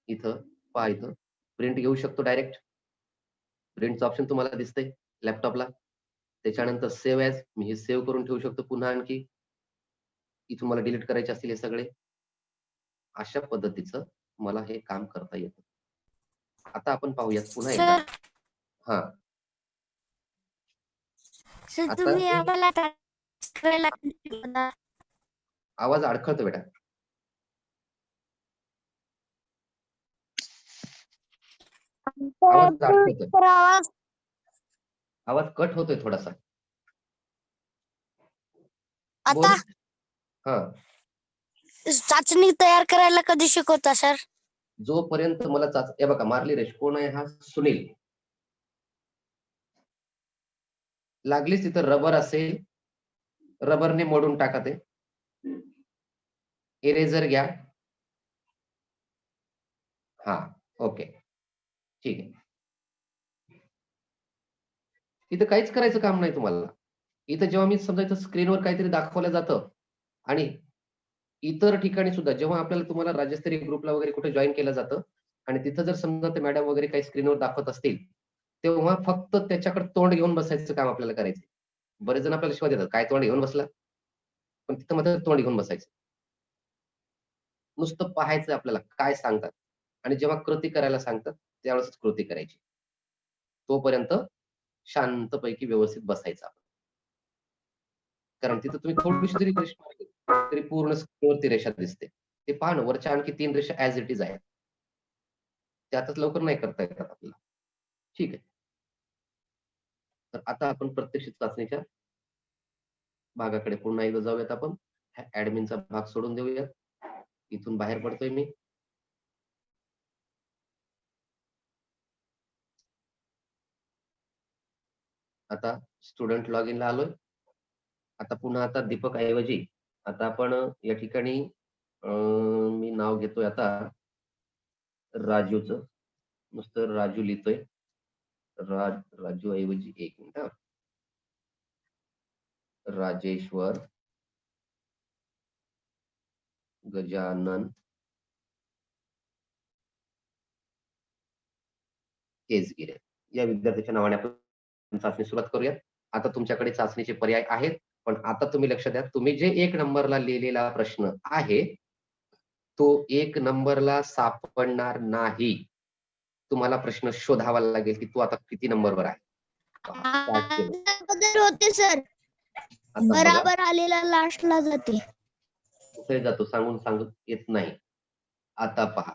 इथं पहा इथं प्रिंट घेऊ शकतो डायरेक्ट. प्रिंटचं ऑप्शन तुम्हाला दिसतंय लॅपटॉपला. त्याच्यानंतर सेव्ह ॲज मी हे सेव्ह करून ठेवू शकतो पुन्हा आणखी. इथून मला डिलीट करायचे असतील हे सगळे. अशा पद्धतीचं मला हे काम करता येतं. आता आपण पाहूयात पुन्हा एकदा. सर हां. सर आता तुम्ही हे आम्हाला करायला आवाज अडखळतो बेटा. आवाज अडखळतोय. आवाज आवाज कट होतोय थोडासा. आता बोल. हां. चाचणी तयार करायला कधी शिकवता सर? जोपर्यंत मला हे बघा मारली रेष कोण आहे हा? सुनील. लागलीच तिथं रबर असेल, रबरने मोडून टाका ते. इरेजर घ्या. हां, ओके. ठीक आहे. इथं काहीच करायचं काम नाही तुम्हाला. इथं जेव्हा मी समजा इथं स्क्रीनवर काहीतरी दाखवलं जातं आणि इतर ठिकाणी सुद्धा जेव्हा आपल्याला तुम्हाला राज्यस्तरीय ग्रुपला वगैरे कुठे जॉइन केलं जातं आणि तिथं जर समजा ते मॅडम वगैरे काही स्क्रीनवर दाखवत असतील, तेव्हा फक्त त्याच्याकडे तोंड घेऊन बसायचं काम आपल्याला करायचं. बरेच जण आपल्याला शिवाय देतात, "काय तोंड घेऊन बसला?" पण तिथं मात्र तोंड घेऊन बसायचं. नुसतं पाहायचं आपल्याला काय सांगतात आणि जेव्हा कृती करायला सांगतात, त्यावेळेस कृती करायची. तोपर्यंत शांतपैकी व्यवस्थित बसायचं आपण. कारण तिथं तुम्ही थोडीशी जरी रेषा मारली, तरी पूर्ण स्क्रीनवरती रेषा दिसते. ते पहा ना, वरच्या आणखी 3 रेषा ऍज इट इज आहेत. त्यातच लवकर नाही करता येतात आपल्याला. ठीक आहे. तर आता आपण प्रत्यक्ष चाचणीच्या भागाकडे पुन्हा एकदा जाऊयात आपण. ऍडमिनचा भाग सोडून देऊयात. इथून बाहेर पडतोय मी. आता स्टुडंट लॉग इनला आलोय. आता पुन्हा आता दीपक ऐवजी आता आपण या ठिकाणी मी नाव घेतोय आता राजूचं. नुसतं राजू लिहितोय. राजू ऐवजी 1 मिनिट हा. राजेश्वर गजानन केसगिरे या विद्यार्थ्याच्या नावाने आपण चाचणी सुरुवात करूयात. आता तुमच्याकडे चाचणीचे पर्याय आहेत, पण आता तुम्ही लक्ष द्या, तुम्ही जे 1 नंबरला लिहिलेला प्रश्न आहे तो 1 नंबरला सापडणार नाही. तुम्हाला प्रश्न शोधावा लागेल की तू आता किती नंबरवर आहे. Start केलं. बदल होते सर, आता बघा, बराबर आलेला लास्टला जाते. कुठे जातो सांगून येत नाही. आता पहा,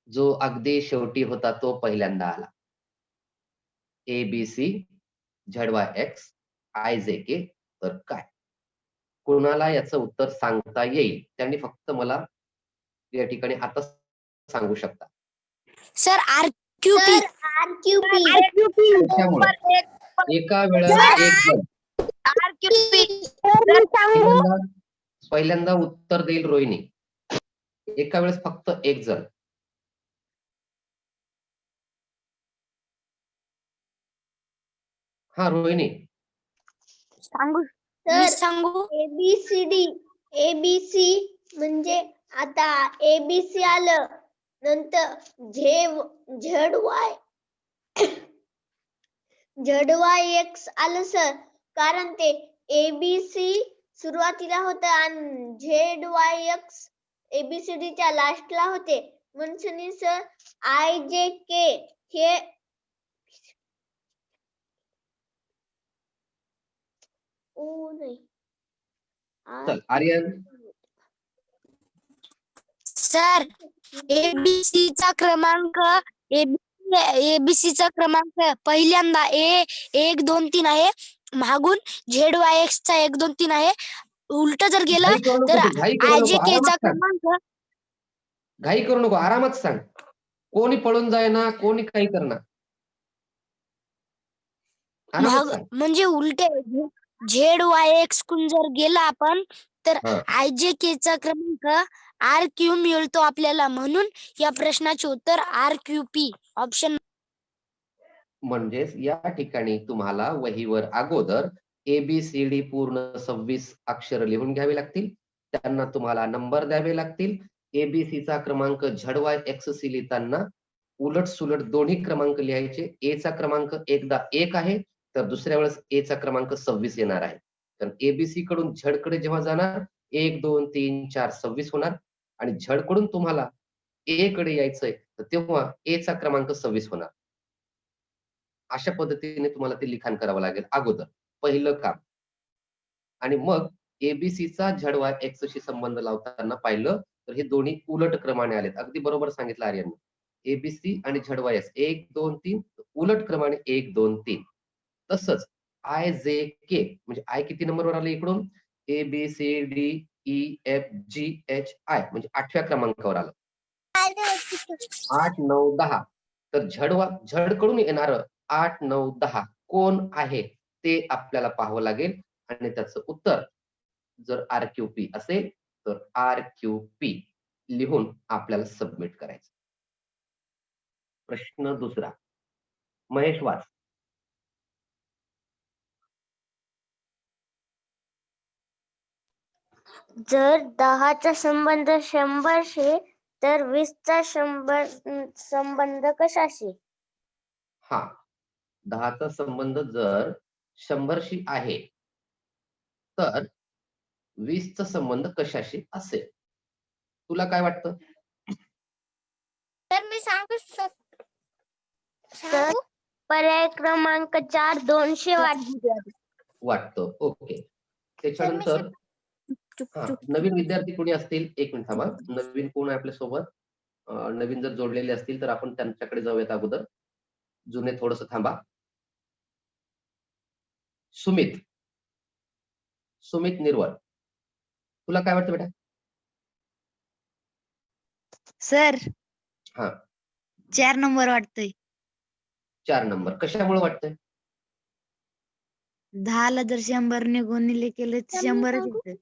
जो अगदी शेवटी होता तो पहिल्यांदा आला. ABC ZYX IJK तर काय? कोणाला याचं उत्तर सांगता येईल त्यांनी फक्त मला या ठिकाणी आता सांगू शकता. सर RQP त्याच्यामुळे एका वेळेला एक जण पहिल्यांदा उत्तर देईल रोहिणी. एका वेळेस फक्त एक जण. हा रोहिणी सांगू ABC म्हणजे आता ABC आलं, नंतर ZYX आलं सर, कारण ते ABC सुरुवातीला होतं आणि ZYX ABCDच्या लास्टला होते. म्हणून सर IJK हे नाही. चल आर्यन. सर एबीसीचा क्रमांक एबीसीचा क्रमांक पहिल्यांदा A1 2 3 आहे, मागून ZYX चा 1 2 3 आहे. उलट जर गेलं घाई करू नको तर तू, घाई करू नको, IJK चा आरामात सांग. क्रमांक घाई करू नको, आरामात सांग. कोणी पळून जायना, कोणी काही करणार. आरामात सांग. म्हणजे उलटे ZYX कुन जर गेला आपण तर हा. IJK चा क्रमांक RQ मिळतो आपल्याला. म्हणून या प्रश्नाचे उत्तर RQP ऑप्शन. म्हणजेच या ठिकाणी तुम्हाला वहीवर अगोदर ABCD पूर्ण 26 अक्षर लिहून घ्यावी लागतील. त्यांना तुम्हाला नंबर द्यावे लागतील. ABC चा क्रमांक ZYX लिहिताना उलट सुलट दोन्ही क्रमांक लिहायचे. A चा क्रमांक एकदा 1 आहे तर दुसऱ्या वेळेस A चा क्रमांक 26 येणार आहे. तर ABC कडून Z कडे जेव्हा जाणार 1 2 3 4 26 होणार आणि Z कडून तुम्हाला A कडे यायचंय तर तेव्हा A चा क्रमांक 26 होणार. अशा पद्धतीने तुम्हाला ते लिखाण करावं लागेल अगोदर, पहिलं काम. आणि मग ABCचा ZYX शी संबंध लावताना पाहिलं तर हे दोन्ही उलट क्रमाने आलेत. अगदी बरोबर सांगितलं आर्यन. ABC आणि ZYX 1 2 3 उलट क्रमाने 1 2 3. तसंच IJK म्हणजे I किती नंबरवर आले इकडून ABCDEFGHI म्हणजे 8व्या क्रमांकावर आलं. 8 9 10 तर झड कडून येणार 8 9 10 कोण आहे ते आपल्याला पाहावं लागेल आणि त्याचं उत्तर जर RQP असेल तर RQP लिहून आपल्याला सबमिट करायचं. प्रश्न दुसरा. महेश वाच. जर 10चा संबंध 100शी तर 20चा संबंध कशाशी? हा 10चा संबंध जर 100शी आहे तर 20चा संबंध कशाशी असेल? तुला काय वाटतं? तर मी सांगू शकतो. पर्याय क्रमांक 4 200 वाटतं. ओके. त्याच्यानंतर हा, नवीन विद्यार्थी कोणी असतील, एक मिनिट थांबा. नवीन कोण आहे आपल्या सोबत? नवीन जर जोडलेले असतील तर आपण त्यांच्याकडे जाऊयात अगोदर. जुने थोडस थांबा. सुमित निर्वळ, तुला काय वाटतं बेटा? सर हा, 4 नंबर वाटतंय. 4 नंबर कशामुळे वाटतंय? 10 ला जर 100 ने गुणिले केले तर 100च येतं.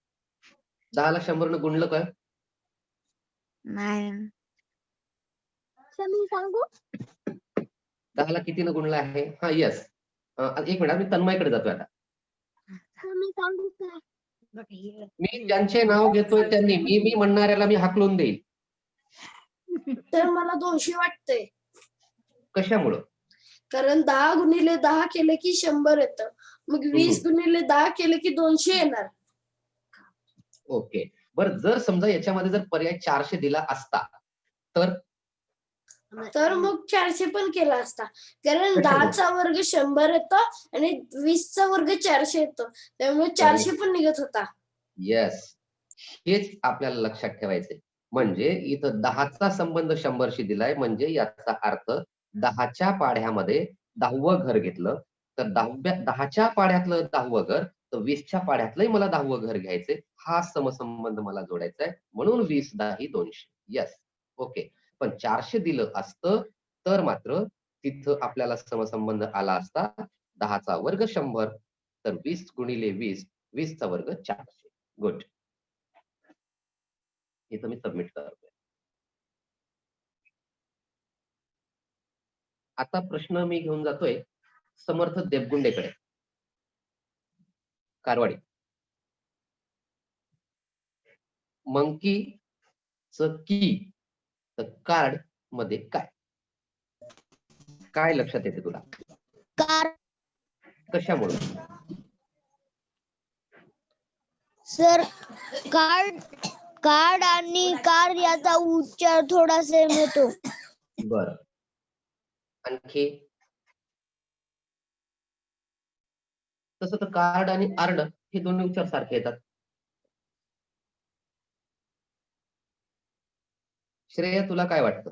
10 ला 100 ने गुणलं काय? नाही 10 ला किती न गुणलं आहे? हा, येस. एक मिनिट, मी तन्मयकडे जातोय आता. मी ज्यांचे नाव घेतोय त्यांनी मी म्हणणाऱ्याला मी हाकलून देईल. तर मला 200 वाटतंय, कशामुळं? कारण 10 गुणिले 10 केले की 100 येतं. मग 20 गुणिले 10 केले की 200 येणार. ओके, बरं, जर समजा याच्यामध्ये जर पर्याय 400 दिला असता तर मग 400 पण केला असता, कारण कशामुळे? 10चा वर्ग 100 येतो आणि 20चा वर्ग 400 येतो, त्यामुळे 400 पण निघत होता. येस, हेच आपल्याला लक्षात ठेवायचंय. म्हणजे इथं 10चा संबंध 100शी दिलाय, म्हणजे याचा अर्थ 10च्या पाढ्यामध्ये 10वं घर घेतलं तर 10च्या पाढ्यातलं 10वं घर, तर 20च्या पाढ्यातलंही मला 10वं घर घ्यायचंय. हा समसंबंध मला जोडायचा आहे, म्हणून 20 10 200. Yes, okay. पण 400 दिलं असतं तर मात्र तिथं आपल्याला समसंबंध आला असता 10चा वर्ग 100 तर 20 गुणिले 20, 20चा वर्ग 400. गुड, इथं मी सबमिट करतोय. आता प्रश्न मी घेऊन जातोय समर्थ देवगुंडेकडे, कारवाडी. मंकी की तर कार्ड मध्ये काय लक्षात येते तुला? कार कशामुळे? सर, कार्ड आणि कार याचा उच्चार थोडा सेम होतो. बर, आणखी? तसं तर कार्ड आणि आर्ड हे दोन्ही उच्चार सारखे येतात. श्रेया, तुला काय वाटतं?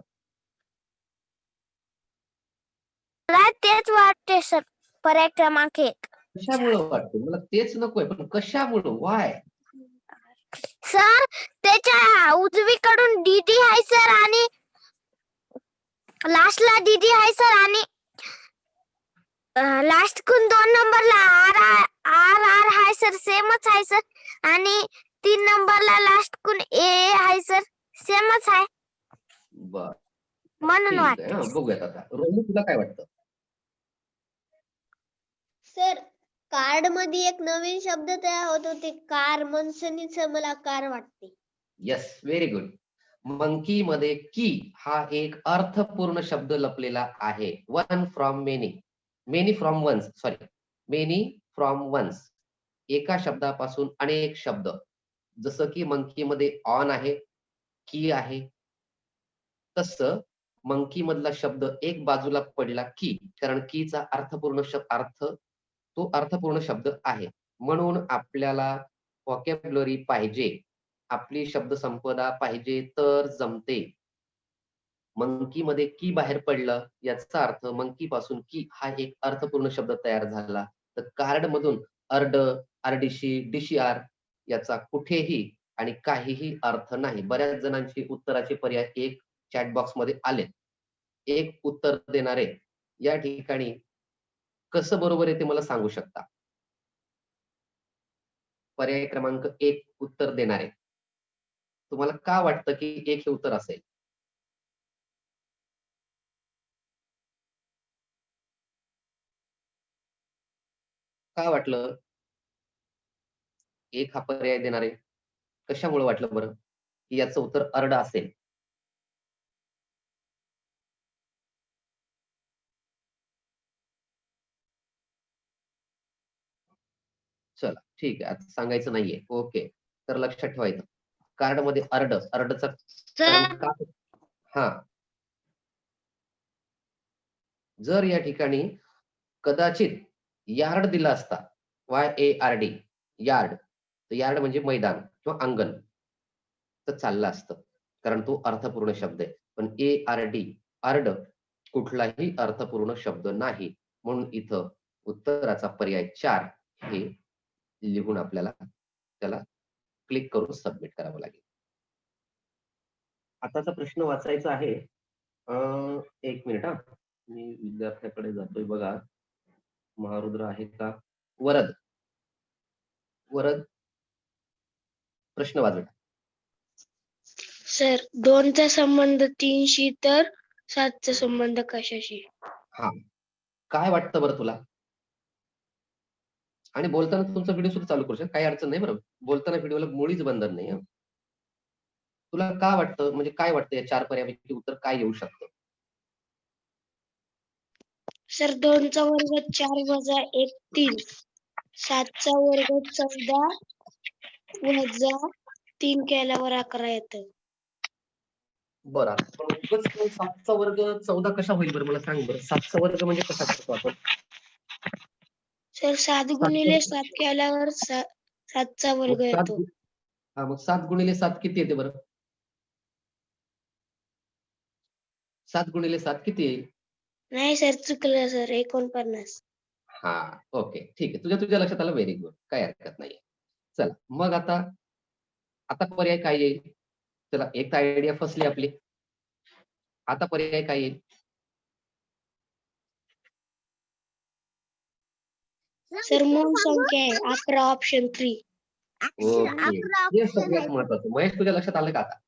मला तेच वाटते सर, पर्याय क्रमांक 1. कशामुळे वाटतं? मला तेच नकोय, पण कशामुळे? वाय? सर, त्याच्या उजवीकडून डीडी आहे सर, आणि लास्टला डीडी आहे सर, आणि लास्ट कुन 2 नंबरला आर आहे सर, सेमच आहे सर, आणि 3 नंबरला लास्ट कुन ए आहे सर, सेमच आहे. बर, म्हणून ठीक आहे. वाटते. बघूयात आता. रोहिणी, तुला काय वाटतं? सर, कार्ड मध्ये एक नवीन शब्द तयार होत होते, कार मनसनीच मला कार वाटते. Yes, very good. मंकी मध्ये की हा एक अर्थपूर्ण शब्द लपलेला आहे. One from many, many from ones, sorry, many from ones. एका शब्दापासून अनेक शब्द, जसं की मंकी मध्ये ऑन आहे, की आहे, तसं मंकी मधला शब्द एक बाजूला पडला की, कारण कीचा अर्थपूर्ण शब्द आहे. म्हणून आपल्याला व्हॉकॅब्युलरी पाहिजे, आपली शब्द संपदा पाहिजे तर जमते. मंकी मध्ये की बाहेर पडलं याचा अर्थ मंकी पासून की हा एक अर्थपूर्ण शब्द तयार झाला. तर कार्ड मधून अर्ड, आरडीसी, डीसीआर याचा कुठेही आणि काहीही अर्थ नाही. बऱ्याच जणांची उत्तराचे पर्याय एक चॅट बॉक्स मध्ये आले. एक उत्तर देणारे या ठिकाणी कसं बरोबर आहे ते मला सांगू शकता? पर्याय क्रमांक 1 उत्तर देणारे, तुम्हाला का वाटतं की 1 हे उत्तर असेल? का वाटलं 1 हा पर्याय देणारे? कशामुळे वाटलं बरं की याचं उत्तर अर्ड असेल? चला, ठीक आहे, आता सांगायचं नाहीये. ओके, तर लक्षात ठेवायचं कार्ड मध्ये अर्डचा कारण का? हा, जर या ठिकाणी कदाचित यार्ड दिला असता, YARD, यार्ड, तर यार्ड म्हणजे मैदान, किंवा अंगण तर चाललं असतं, कारण तो अर्थपूर्ण शब्द आहे. पण ARD आर्ड कुठलाही अर्थपूर्ण शब्द नाही. म्हणून इथं उत्तराचा पर्याय 4 हे लिहून आपल्याला त्याला क्लिक करून सबमिट करावं लागेल. आताचा प्रश्न वाचायचा आहे. 1 मिनिट हा. मी विद्यार्थ्याकडे जातोय बघा. महारुद्र आहे का? वरद. वरद प्रश्न वाचला. सर 2चा संबंध 3शी तर 7चा संबंध कशाशी? हा, काय वाटतं बरं तुला? आणि बोलताना तुमचा व्हिडिओ सुद्धा चालू करू शकता, काही अडचण नाही बरं. बोलताना व्हिडिओला मुळीच बंधन नाही. तुला काय वाटतं, म्हणजे काय वाटतं या 4 पर्यायापैकी उत्तर काय येऊ शकतं? सर 2चा वर्ग 4 वजा 1 3, 7चा वर्ग 14 वजा 3 केल्यावर 11 येतं. बरं, पण उगाच 7चा वर्ग 14 कशा होईल बरं, मला सांग बरं. 7चा वर्ग म्हणजे कसा करतो आपण? सर 7 गुणिले 7 केल्यावर 7चा वर्ग येतो. मग 7 गुणिले 7 किती येते बरं? 7 गुणिले 7 किती येईल? नाही सर, चुकलं सर, 49. हा, ओके, ठीक आहे. तुझ्या लक्षात आलं, व्हेरी गुड, काही हरकत नाही. चला मग आता पर्याय काय येईल? चला, एक तर आयडिया फसली आपली. आता पर्याय काय येईल? सर मूळ संख्या आहे 11, ऑप्शन 3. ओके, हे सगळ्यात महत्वाचं. महेश, तुझ्या लक्षात आलं का आता?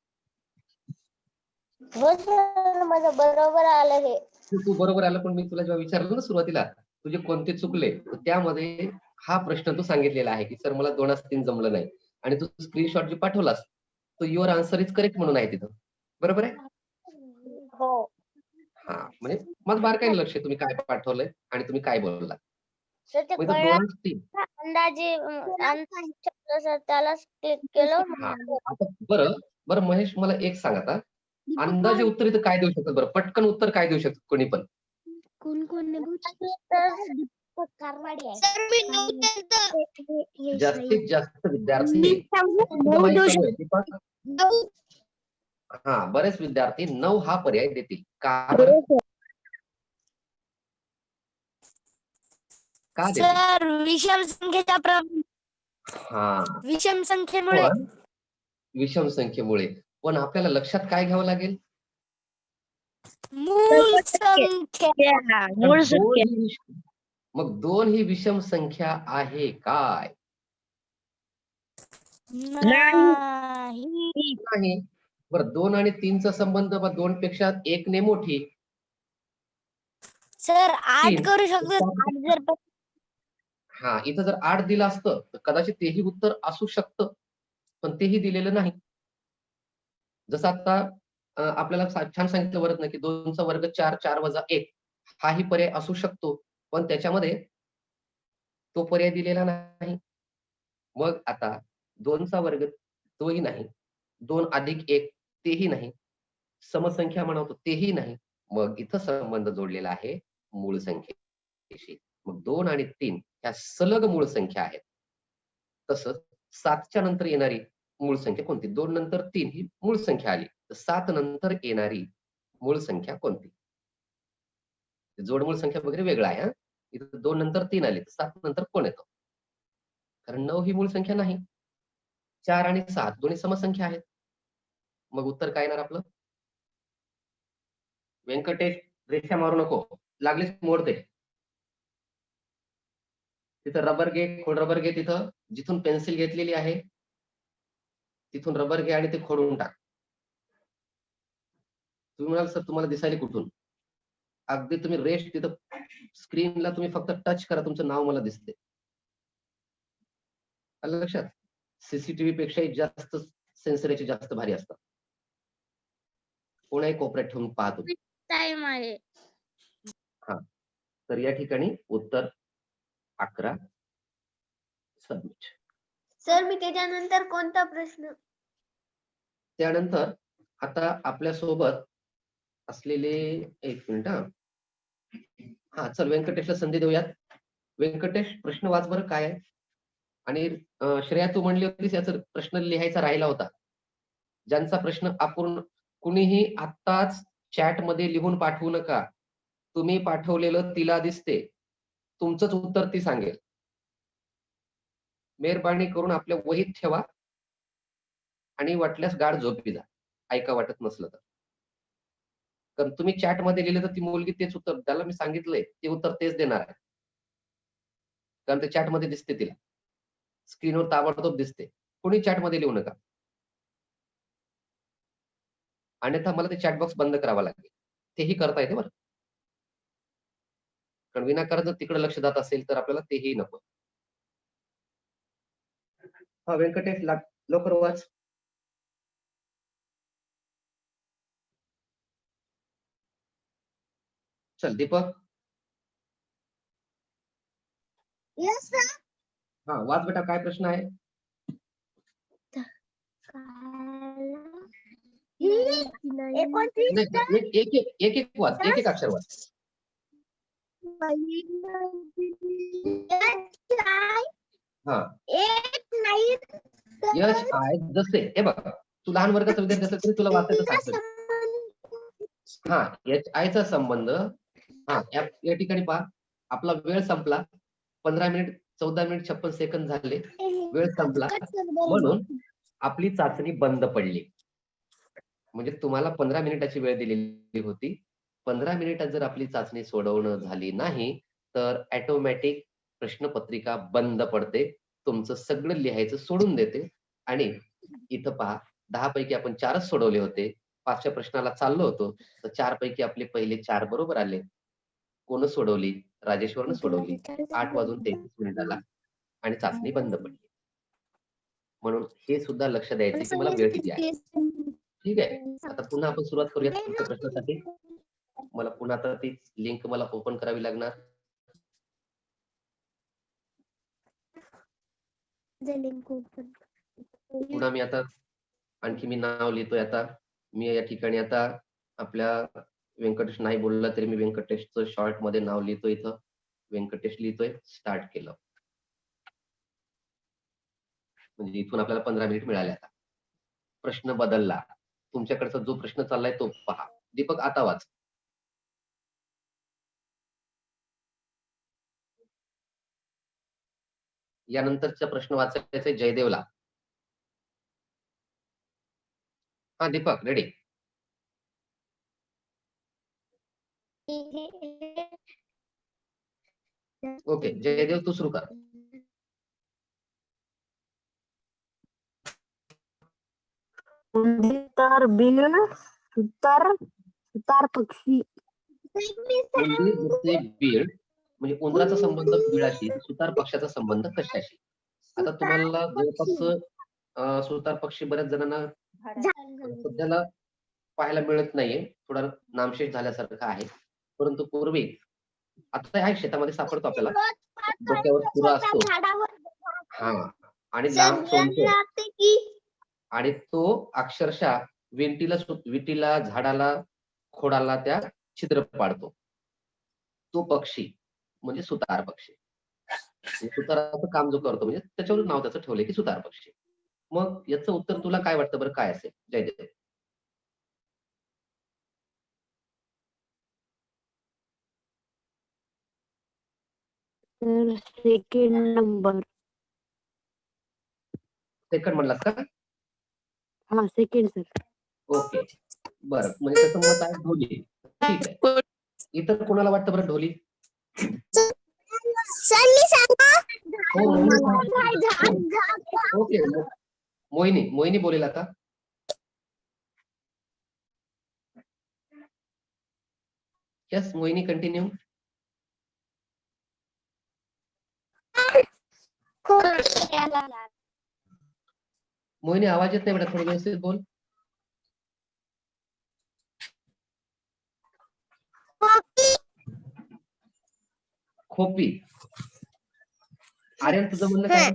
हो सर, माझं बरोबर आलं हे. तू बरोबर आलं, पण मी तुला जेव्हा विचारलं ना सुरुवातीला तुझे कोणते चुकले, तर त्यामध्ये हा प्रश्न तू सांगितलेला आहे की सर मला 2 3 जमलं नाही, आणि तू स्क्रीनशॉट जे पाठवलास तो युअर आन्सर इज करेक्ट म्हणून आहे तिथं. बरोबर आहे? हो. हा, म्हणजे मग बारकाईने लक्ष आहे तुम्ही काय पाठवलंय आणि तुम्ही काय बोलला. सर ते मग इथं कळलं 2 3. अंदाजे सर त्यालाच क्लिक केलं. हा, आता बरं महेश, मला एक सांग आता, अंदाजे उत्तर इथं काय देऊ शकतात बरं? पटकन उत्तर काय देऊ शकतात कोणी पण? सर मी नव्हते. जास्तीत जास्त विद्यार्थी तुझं माईक चालू आहे दीपक? हा, बरेच विद्यार्थी 9 हा पर्याय देतील. का बरं? का देतील? सर विषम संख्येच्या हा, विषम संख्येमुळे. पण विषम संख्येमुळे. पण आपल्याला लक्षात काय घ्यावं लागेल? मूळ संख्या. मूळ तर संख्या. 2 ही मग 2 ही विषम संख्या आहे काय? नाही. नाही. बरं, 2 आणि 3चा संबंध 2 पेक्षा 1 ने मोठी. सर 8 3. करू शकतो. 8 जर हा, इथं जर 8 दिलं असतं तर कदाचित तेही उत्तर असू शकतं, पण तेही दिलेलं नाही. जसं आता आपल्याला छान सांगितलं बरं ना की 2चा वर्ग 4, 4 वजा 1 हाही पर्याय असू शकतो, पण त्याच्यामध्ये तो पर्याय दिलेला नाही. मग आता 2चा वर्ग तोही नाही, 2 अधिक 1 तेही नाही, समसंख्या म्हणतो तेही नाही. मग इथं संबंध जोडलेला आहे मूळ संख्येशी. मग 2 आणि 3 ह्या सलग मूळ संख्या आहेत. तसंच 7च्या नंतर येणारी मूळ संख्या कोणती? 2 नंतर 3 ही मूळ संख्या आली, तर 7 नंतर येणारी मूळ संख्या कोणती? जोडमूळ संख्या वगैरे वेगळा आहे. इथं 2 नंतर 3 आली, तर 7 नंतर कोण येतो? कारण 9 ही मूळ संख्या नाही. 4 आणि 7 दोन्ही समसंख्या आहेत. मग उत्तर काय येणार आपलं? व्यंकटेश, रेषा मारू नको, लागलीच मोडते. तिथं रबर घे, खोड रबर घे, तिथं जिथून पेन्सिल घेतलेली आहे तिथून रबर घे आणि ते खोडून टाक. तुम्ही म्हणाल सर तुम्हाला दिसायला कुठून? अगदी तुम्ही रेष तिथं स्क्रीनला तुम्ही फक्त टच करा, तुमचं नाव मला दिसते. आलं लक्षात? सीसीटीव्ही पेक्षाही जास्त सेन्सरचे जास्त भारी असतात. कोणाही कोपऱ्यात ठेवून पाहतो. टाइम आहे. हा, तर या ठिकाणी उत्तर 11 सबमिट. सर मी त्याच्यानंतर कोणता प्रश्न? त्यानंतर आता आपल्या सोबत असलेले 1 मिनिट हा, चल व्यंकटेशला संधी देऊयात. व्यंकटेश, प्रश्न वाच बरं काय आहे? आणि श्रेया तू म्हणली होतीस याचा प्रश्न लिहायचा राहिला होता. ज्यांचा प्रश्न अपूर्ण, कुणीही आत्ताच चॅट मध्ये लिहून पाठवू नका. तुम्ही पाठवलेलं तिला दिसते, तुमचंच उत्तर ती सांगेल. मेहरबानी करून आपल्या वहीत ठेवा आणि वाटल्यास गाढ झोपी जा, ऐका वाटत नसलं तर. कारण तुम्ही चॅट मध्ये लिहिलं तर ती मुलगी तेच उत्तर, त्याला मी सांगितलंय ते उत्तर तेच देणार आहे, कारण ते चॅट मध्ये दिसते तिला, स्क्रीनवर ताबडतोब दिसते. कोणी चॅट मध्ये लिहू नका, अन्यथा मला ते चॅट बॉक्स बंद करावा लागेल. तेही करता येते बरं, कारण विनाकारण जर तिकडे लक्ष जात असेल तर आपल्याला तेही नको. हा व्यंकटेश लवकर वाच. चल दीपक, Yes, sir. हा वाच बेटा, काय प्रश्न आहे? एकोणतीस नाही, एक एक वाच, एक अक्षर वाच. हा, यश आहे जसे, हे बघ तू लहान वर्गाचा विद्यार्थी असेल तरी तुला वाचायचं सांगतो. हा, एच आयचा संबंध. हा, या ठिकाणी पहा, आपला वेळ संपला, 15 मिनिट 14 मिनिट 56 सेकंद झाले, वेळ संपला, म्हणून आपली चाचणी बंद पडली. म्हणजे तुम्हाला 15 मिनिटाची वेळ दिलेली होती. 15 मिनिटात जर आपली चाचणी सोडवणं झाली नाही तर ऑटोमॅटिक प्रश्नपत्रिका बंद पडते, तुमचं सगळं लिहायचं सोडून देते. आणि इथं पहा, 10 पैकी आपण 4च सोडवले होते. 5व्या प्रश्नाला चाललो होतो तर 4 पैकी आपले पहिले 4 बरोबर आले. कोण सोडवली? राजेश्वरनं सोडवली 8:33 आणि चाचणी बंद पडली. म्हणून हे सुद्धा लक्ष द्यायचं की मला वेळ किती आहे. ठीक आहे, आता पुन्हा आपण सुरुवात करूयात पुढच्या प्रश्नासाठी. मला पुन्हा आता ती लिंक मला ओपन करावी लागणार. पुन्हा मी आता आणखी मी नाव लिहितोय. आता मी या ठिकाणी आता आपल्या व्यंकटेश नाही बोलला तरी मी व्यंकटेशचं शॉर्ट मध्ये नाव लिहितोय. इथं व्यंकटेश लिहितोय, स्टार्ट केलं. म्हणजे इथून आपल्याला 15 मिनिट मिळाले. आता प्रश्न बदलला, तुमच्याकडचा जो प्रश्न चाललाय तो पहा. दीपक आता वाच. यानंतरचा प्रश्न वाचायचा आहे जयदेवला. हा दीपक, रेडी? ओके, जयदेव तू सुरू कर. तर बीड सुतार पक्षी. उंदीर दिसते बीड, म्हणजे उंदराचा संबंध बिळाशी, सुतार पक्षाचा संबंध कशाशी? आता तुम्हाला जवळपास सुतार पक्षी बऱ्याच जणांना सध्याला पाहायला मिळत नाहीये, थोडा नामशेष झाल्यासारखं आहे. परंतु पूर्वी आता आहे, शेतामध्ये सापडतो आपल्याला. डोक्यावर तुरा असतो, हा, आणि लांब सोंड, आणि तो अक्षरशः विटीला झाडाला खोडाला त्या छिद्र पाडतो. तो पक्षी म्हणजे सुतार पक्षी. सुताराचं काम जो करतो, म्हणजे त्याच्यावर नाव त्याचं ठेवलंय की सुतार पक्षी. मग याचं उत्तर तुला काय वाटतं बरं, काय असेल जयदेव? Second number. सेकंड म्हणलास का? हा, सेकंड सर. ओके, बरं, म्हणजे त्याचं मत आहे ढोली. ठीक आहे, इतर कोणाला वाटतं बरं ढोली? ओके, मोहिनी बोलेल आता. यस मोहिनी, कंटिन्यू. मोहिनी आवाज येत नाही बेटा, थोडं व्यवस्थित बोल. खोपी. आर्यन तुझं म्हणणं काय?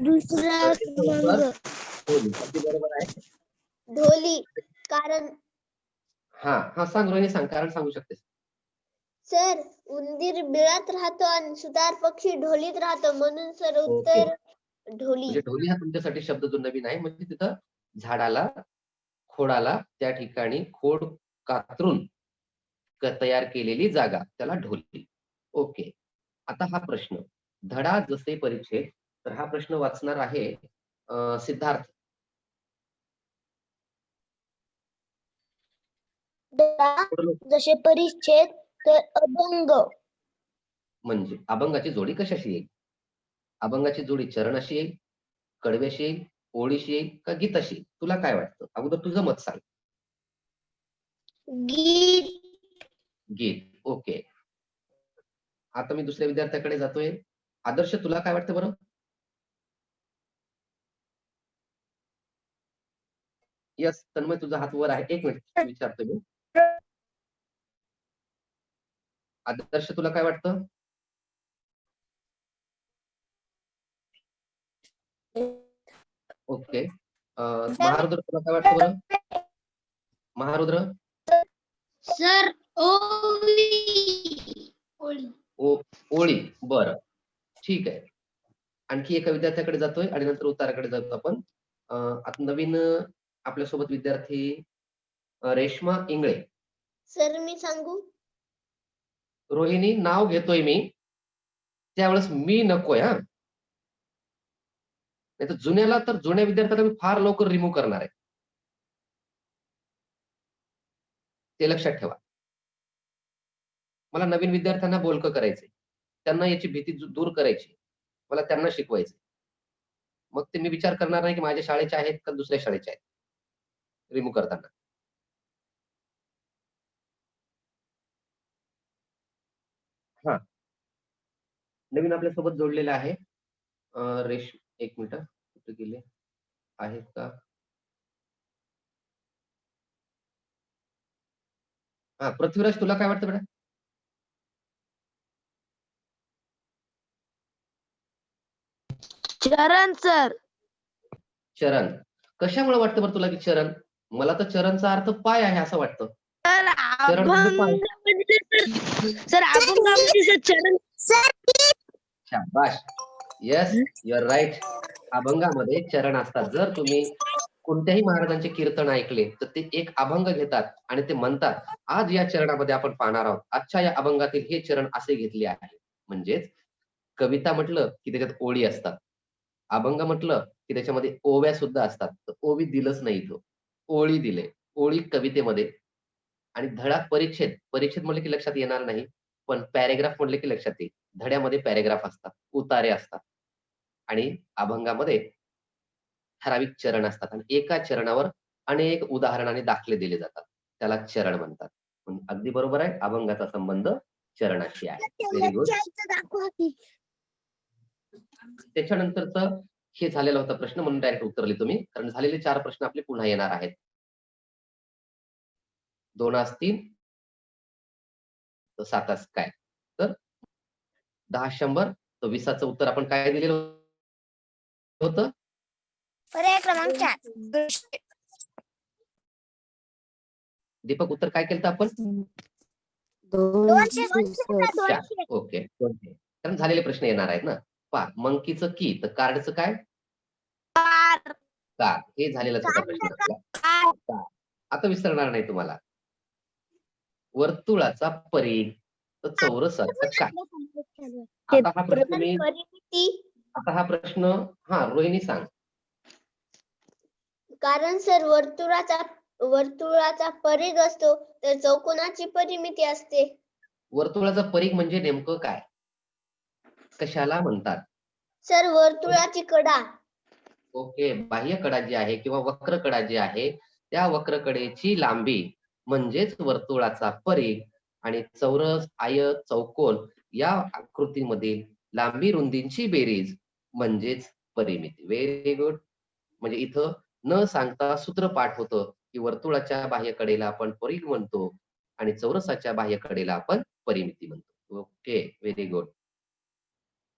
दुसरा ढोली बरोबर आहे. ढोली, कारण हा हा सांग रोहिणी, सांग, कारण सांगू शकतेस. सर उंदीर बिळात राहतो आणि सुतार पक्षी ढोलीत राहतो म्हणून सर ओके, उत्तर ढोली. म्हणजे ढोली हा तुमच्यासाठी शब्द जो नवीन आहे, म्हणजे तिथं झाडाला, खोडाला, त्या ठिकाणी खोड कातरून तयार केलेली जागा, त्याला ढोली. ओके, आता हा प्रश्न, धडा जसे परिच्छेद, तर हा प्रश्न वाचणार आहे सिद्धार्थ. जसे परिच्छेद तर अभंग. म्हणजे अभंगाची जोडी कशाशी येईल? अभंगाची जोडी चरणाशी येईल, कडव्याशी येईल, ओळीशी येईल का गीताशी? तुला काय वाटतं? अगोदर तुझं मत सांग. गीत. गीत. ओके, आता मी दुसऱ्या विद्यार्थ्याकडे जातोय. आदर्श, तुला काय वाटतं बरं? यस, तन्मय तुझा हात वर आहे. एक मिनिट विचारतो मी. आदर्श, तुला काय वाटतं? ओके, महारुद्र, तुला काय वाटतं बरं? महारुद्र? सर ओळी. बरं, ठीक आहे. आणखी एका विद्यार्थ्याकडे जातोय आणि नंतर उत्तराकडे जातो आपण. आता नवीन आपल्यासोबत विद्यार्थी रेश्मा इंगळे. सर मी सांगू? रोहिणी, नाव घेतोय मी, त्यावेळेस मी नकोय हा. नाही तर जुन्याला, तर जुन्या विद्यार्थ्याला मी फार लवकर रिमूव्ह करणार आहे, ते लक्षात ठेवा. मला नवीन विद्यार्थ्यांना बोलकं करायचंय, त्यांना याची भीती दूर करायची, मला त्यांना शिकवायचं. मग ते मी विचार करणार नाही की माझ्या शाळेचे आहेत का दुसऱ्या शाळेचे आहेत रिमूव्ह करताना. हा, नवीन आपल्यासोबत जोडलेलं आहे एक मिनिट, कुठे गेले आहेत का? हा, पृथ्वीराज, तुला काय वाटतं बेटा? चरण सर. चरण. कशामुळे वाटतं बरं तुला की चरण? मला तर चरणचा अर्थ पाय आहे असं वाटतं. चरण म्हणजे पाय. सर अभंगामध्ये चरण. शाबाश, येस, यू आर राईट. अभंगामध्ये चरण असतात. जर तुम्ही कोणत्याही महाराजांचे कीर्तन ऐकले तर ते एक अभंग घेतात आणि ते म्हणतात, आज या चरणामध्ये आपण पाहणार आहोत, आजच्या या अभंगातील हे चरण असे घेतले आहे. म्हणजेच कविता म्हटलं की त्याच्यात ओळी असतात, अभंग म्हटलं की त्याच्यामध्ये ओव्या सुद्धा असतात. तर ओवी दिलंच नाही, इथं ओळी दिले, ओळी कवितेमध्ये. आणि धडा परिच्छेद, परिच्छेद म्हटलं की लक्षात येणार नाही, पण पॅरेग्राफ म्हटलं की लक्षात येईल. धड्यामध्ये पॅरेग्राफ असतात, उतारे असतात, आणि अभंगामध्ये ठराविक चरण असतात, आणि एका चरणावर अनेक उदाहरणाने दाखले दिले जातात, त्याला चरण म्हणतात. अगदी बरोबर आहे, अभंगाचा संबंध चरणाशी आहे. Very good. त्याच्यानंतरच हे झालेला होता प्रश्न, म्हणून डायरेक्ट उत्तर लिहितो मी, कारण झालेले 4 प्रश्न आपले पुन्हा येणार आहेत. 2 असतील तर 7 काय, तर 10 100 तर 20चं उत्तर आपण काय दिलेलं होतं? पर्याय क्रमांक 4. दीपक, उत्तर काय केलं आपण? 200. 4. ओके, कारण झालेले प्रश्न येणार आहेत ना. पहा, मंकीचं की, तर कार्डचं काय? कार. हे झालेलाच होता प्रश्न आपला. आता विसरणार नाही तुम्हाला. वर्तुळाचा परिघ तर चौरसाचं काय? आता हा प्रश्न हा रोहिणी सांग. कारण सर वर्तुळाचा परिघ असतो तर चौकोनाची परिमिती असते. वर्तुळाचा परिघ म्हणजे नेमकं काय, कशाला म्हणतात? सर वर्तुळाची कडा. ओके, बाह्य कडा जी आहे किंवा वक्र कडा जी आहे, त्या वक्र कडेची लांबी म्हणजेच वर्तुळाचा परिघ, आणि चौरस, आयत, चौकोन या आकृतीमधील लांबी रुंदींची बेरीज म्हणजेच परिमिती. Very good. म्हणजे इथं न सांगता सूत्र पाठ होतं की वर्तुळाच्या बाह्य कडेला आपण परिघ म्हणतो आणि चौरसाच्या बाह्य कडेला आपण परिमिती म्हणतो. Okay, very good.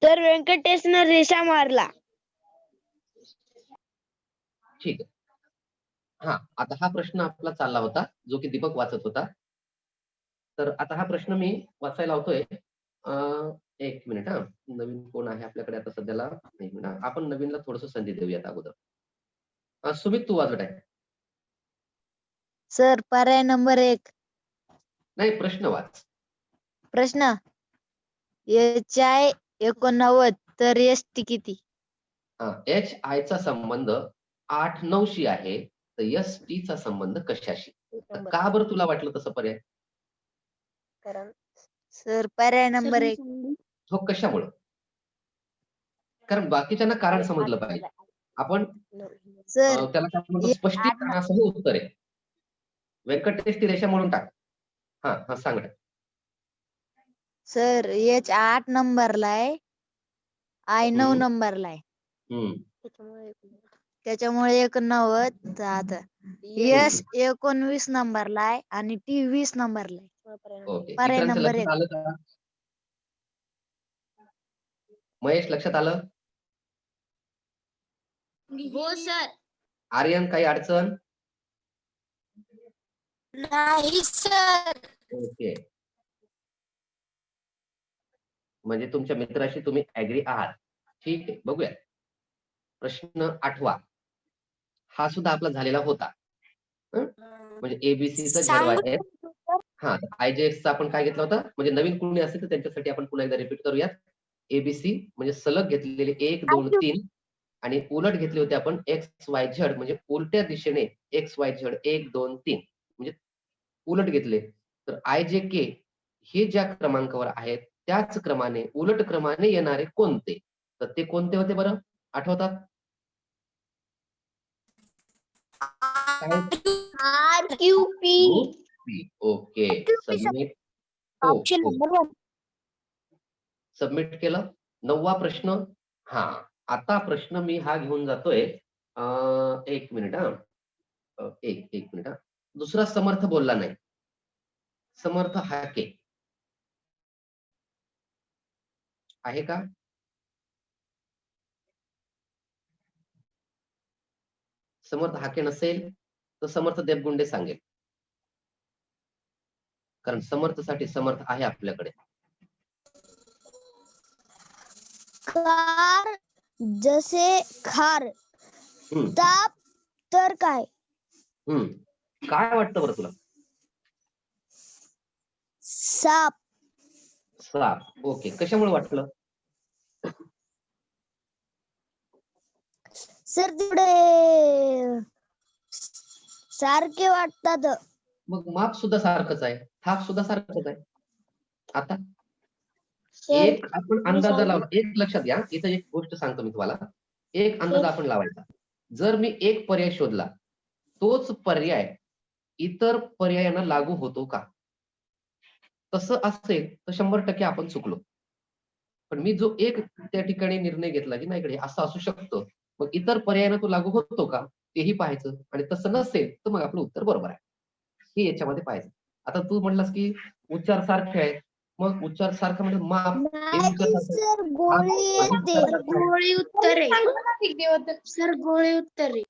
तर व्यंकटेशनं रेषा मारला. ठीक आहे. हा, आता हा प्रश्न आपला चालला होता जो की दीपक वाचत होता. तर आता हा प्रश्न मी वाचायला लावतोय. एक मिनिट हा. नवीन कोण आहे आपल्याकडे आता सध्याला? एक मिनिट हा. आपण नवीनला थोडस संधी देऊयात अगोदर. सुमित, तू वाचत आहे? सर पर्याय नंबर 1. नाही, प्रश्न वाच. प्रश्न HI 89 तर ST किती? HI चा संबंध 8-9 शी आहे, तर ST चा संबंध कशाशी? तर का बरं तुला वाटलं तसं पर्याय? सर पर्याय नंबर 1. हो, कशामुळं? कारण बाकीच्यांना कारण समजलं पाहिजे. आपण सर त्याला काय म्हणतो, स्पष्टीकरणासह उत्तर आहे. व्यंकटेश ती रेषा म्हणून टाक. हा सांग रे. सर H 8 नंबरला आहे, I 9 नंबरला आहे. त्याच्यामुळे 89. आता S 19 नंबरला आहे आणि T 20 नंबरला आहे. ओके, पर्याय इतरांचं नंबर 1. लक्षात आलं का? महेश, लक्षात आलं? हो सर. आर्यन, काही अडचण? नाही सर. ओके, म्हणजे तुमच्या मित्राशी तुम्ही ऍग्री आहात. ठीक आहे, बघूया. प्रश्न 8वा हा सुद्धा आपला झालेला होता. म्हणजे एबीसीचा सांगू ZYS. हा, IJX चा आपण काय घेतला होता? म्हणजे नवीन कोणी असेल तर त्यांच्यासाठी आपण पुन्हा एकदा रिपीट करूयात. एबीसी म्हणजे सलग घेतलेले 1, 2, 3 आणि उलट घेतले होते आपण XYZ, म्हणजे उलट्या दिशेने XYZ 1, 2, 3 म्हणजे उलट घेतले. तर IJK हे ज्या क्रमांकावर आहेत त्याच क्रमाने उलट क्रमाने येणारे कोणते? तर ते कोणते होते बरं? आठवतात? RQP. Okay, submit. Option number 1. Submit केलं. 9वा प्रश्न. हा, आता प्रश्न मी हा घेऊन जातोय. एक मिनिट हा. एक मिनिट हा. दुसरा समर्थ बोलला नाही. समर्थ हाके आहे का? समर्थ हाके नसेल तर समर्थ देवगुंडे सांगेल, कारण समर्थसाठी समर्थ आहे आपल्याकडे. कार जसे खार, ताप तर काय? काय वाटतं बरं तुला? साप. साप. ओके, कशामुळे वाटलं? सर तेवढे सारखे वाटतात. मग माप सुद्धा सारखंच आहे, थाप सुद्धा सारखंच आहे. आता एक आपण अंदाजा लावला. एक लक्षात घ्या, इथं एक गोष्ट सांगतो मी तुम्हाला. एक अंदाजा आपण लावायचा. जर मी एक पर्याय शोधला, तोच पर्याय इतर पर्यायांना लागू होतो का? तसं असेल तर 100% आपण चुकलो. पण मी जो एक त्या ठिकाणी निर्णय घेतला की नाही इकडे असं असू शकतं, मग इतर पर्यायांना तो लागू होतो का तेही पाहायचं. आणि तसं नसेल तर मग आपलं उत्तर बरोबर आहे, हे याच्यामध्ये पाहायचं. आता तू म्हणलास की उच्चार सारखे आहेत, मग उच्चार सारखं म्हणजे माप सर गोळी येते. गोळी उत्तर आहे. सर गोळी उत्तर आहे.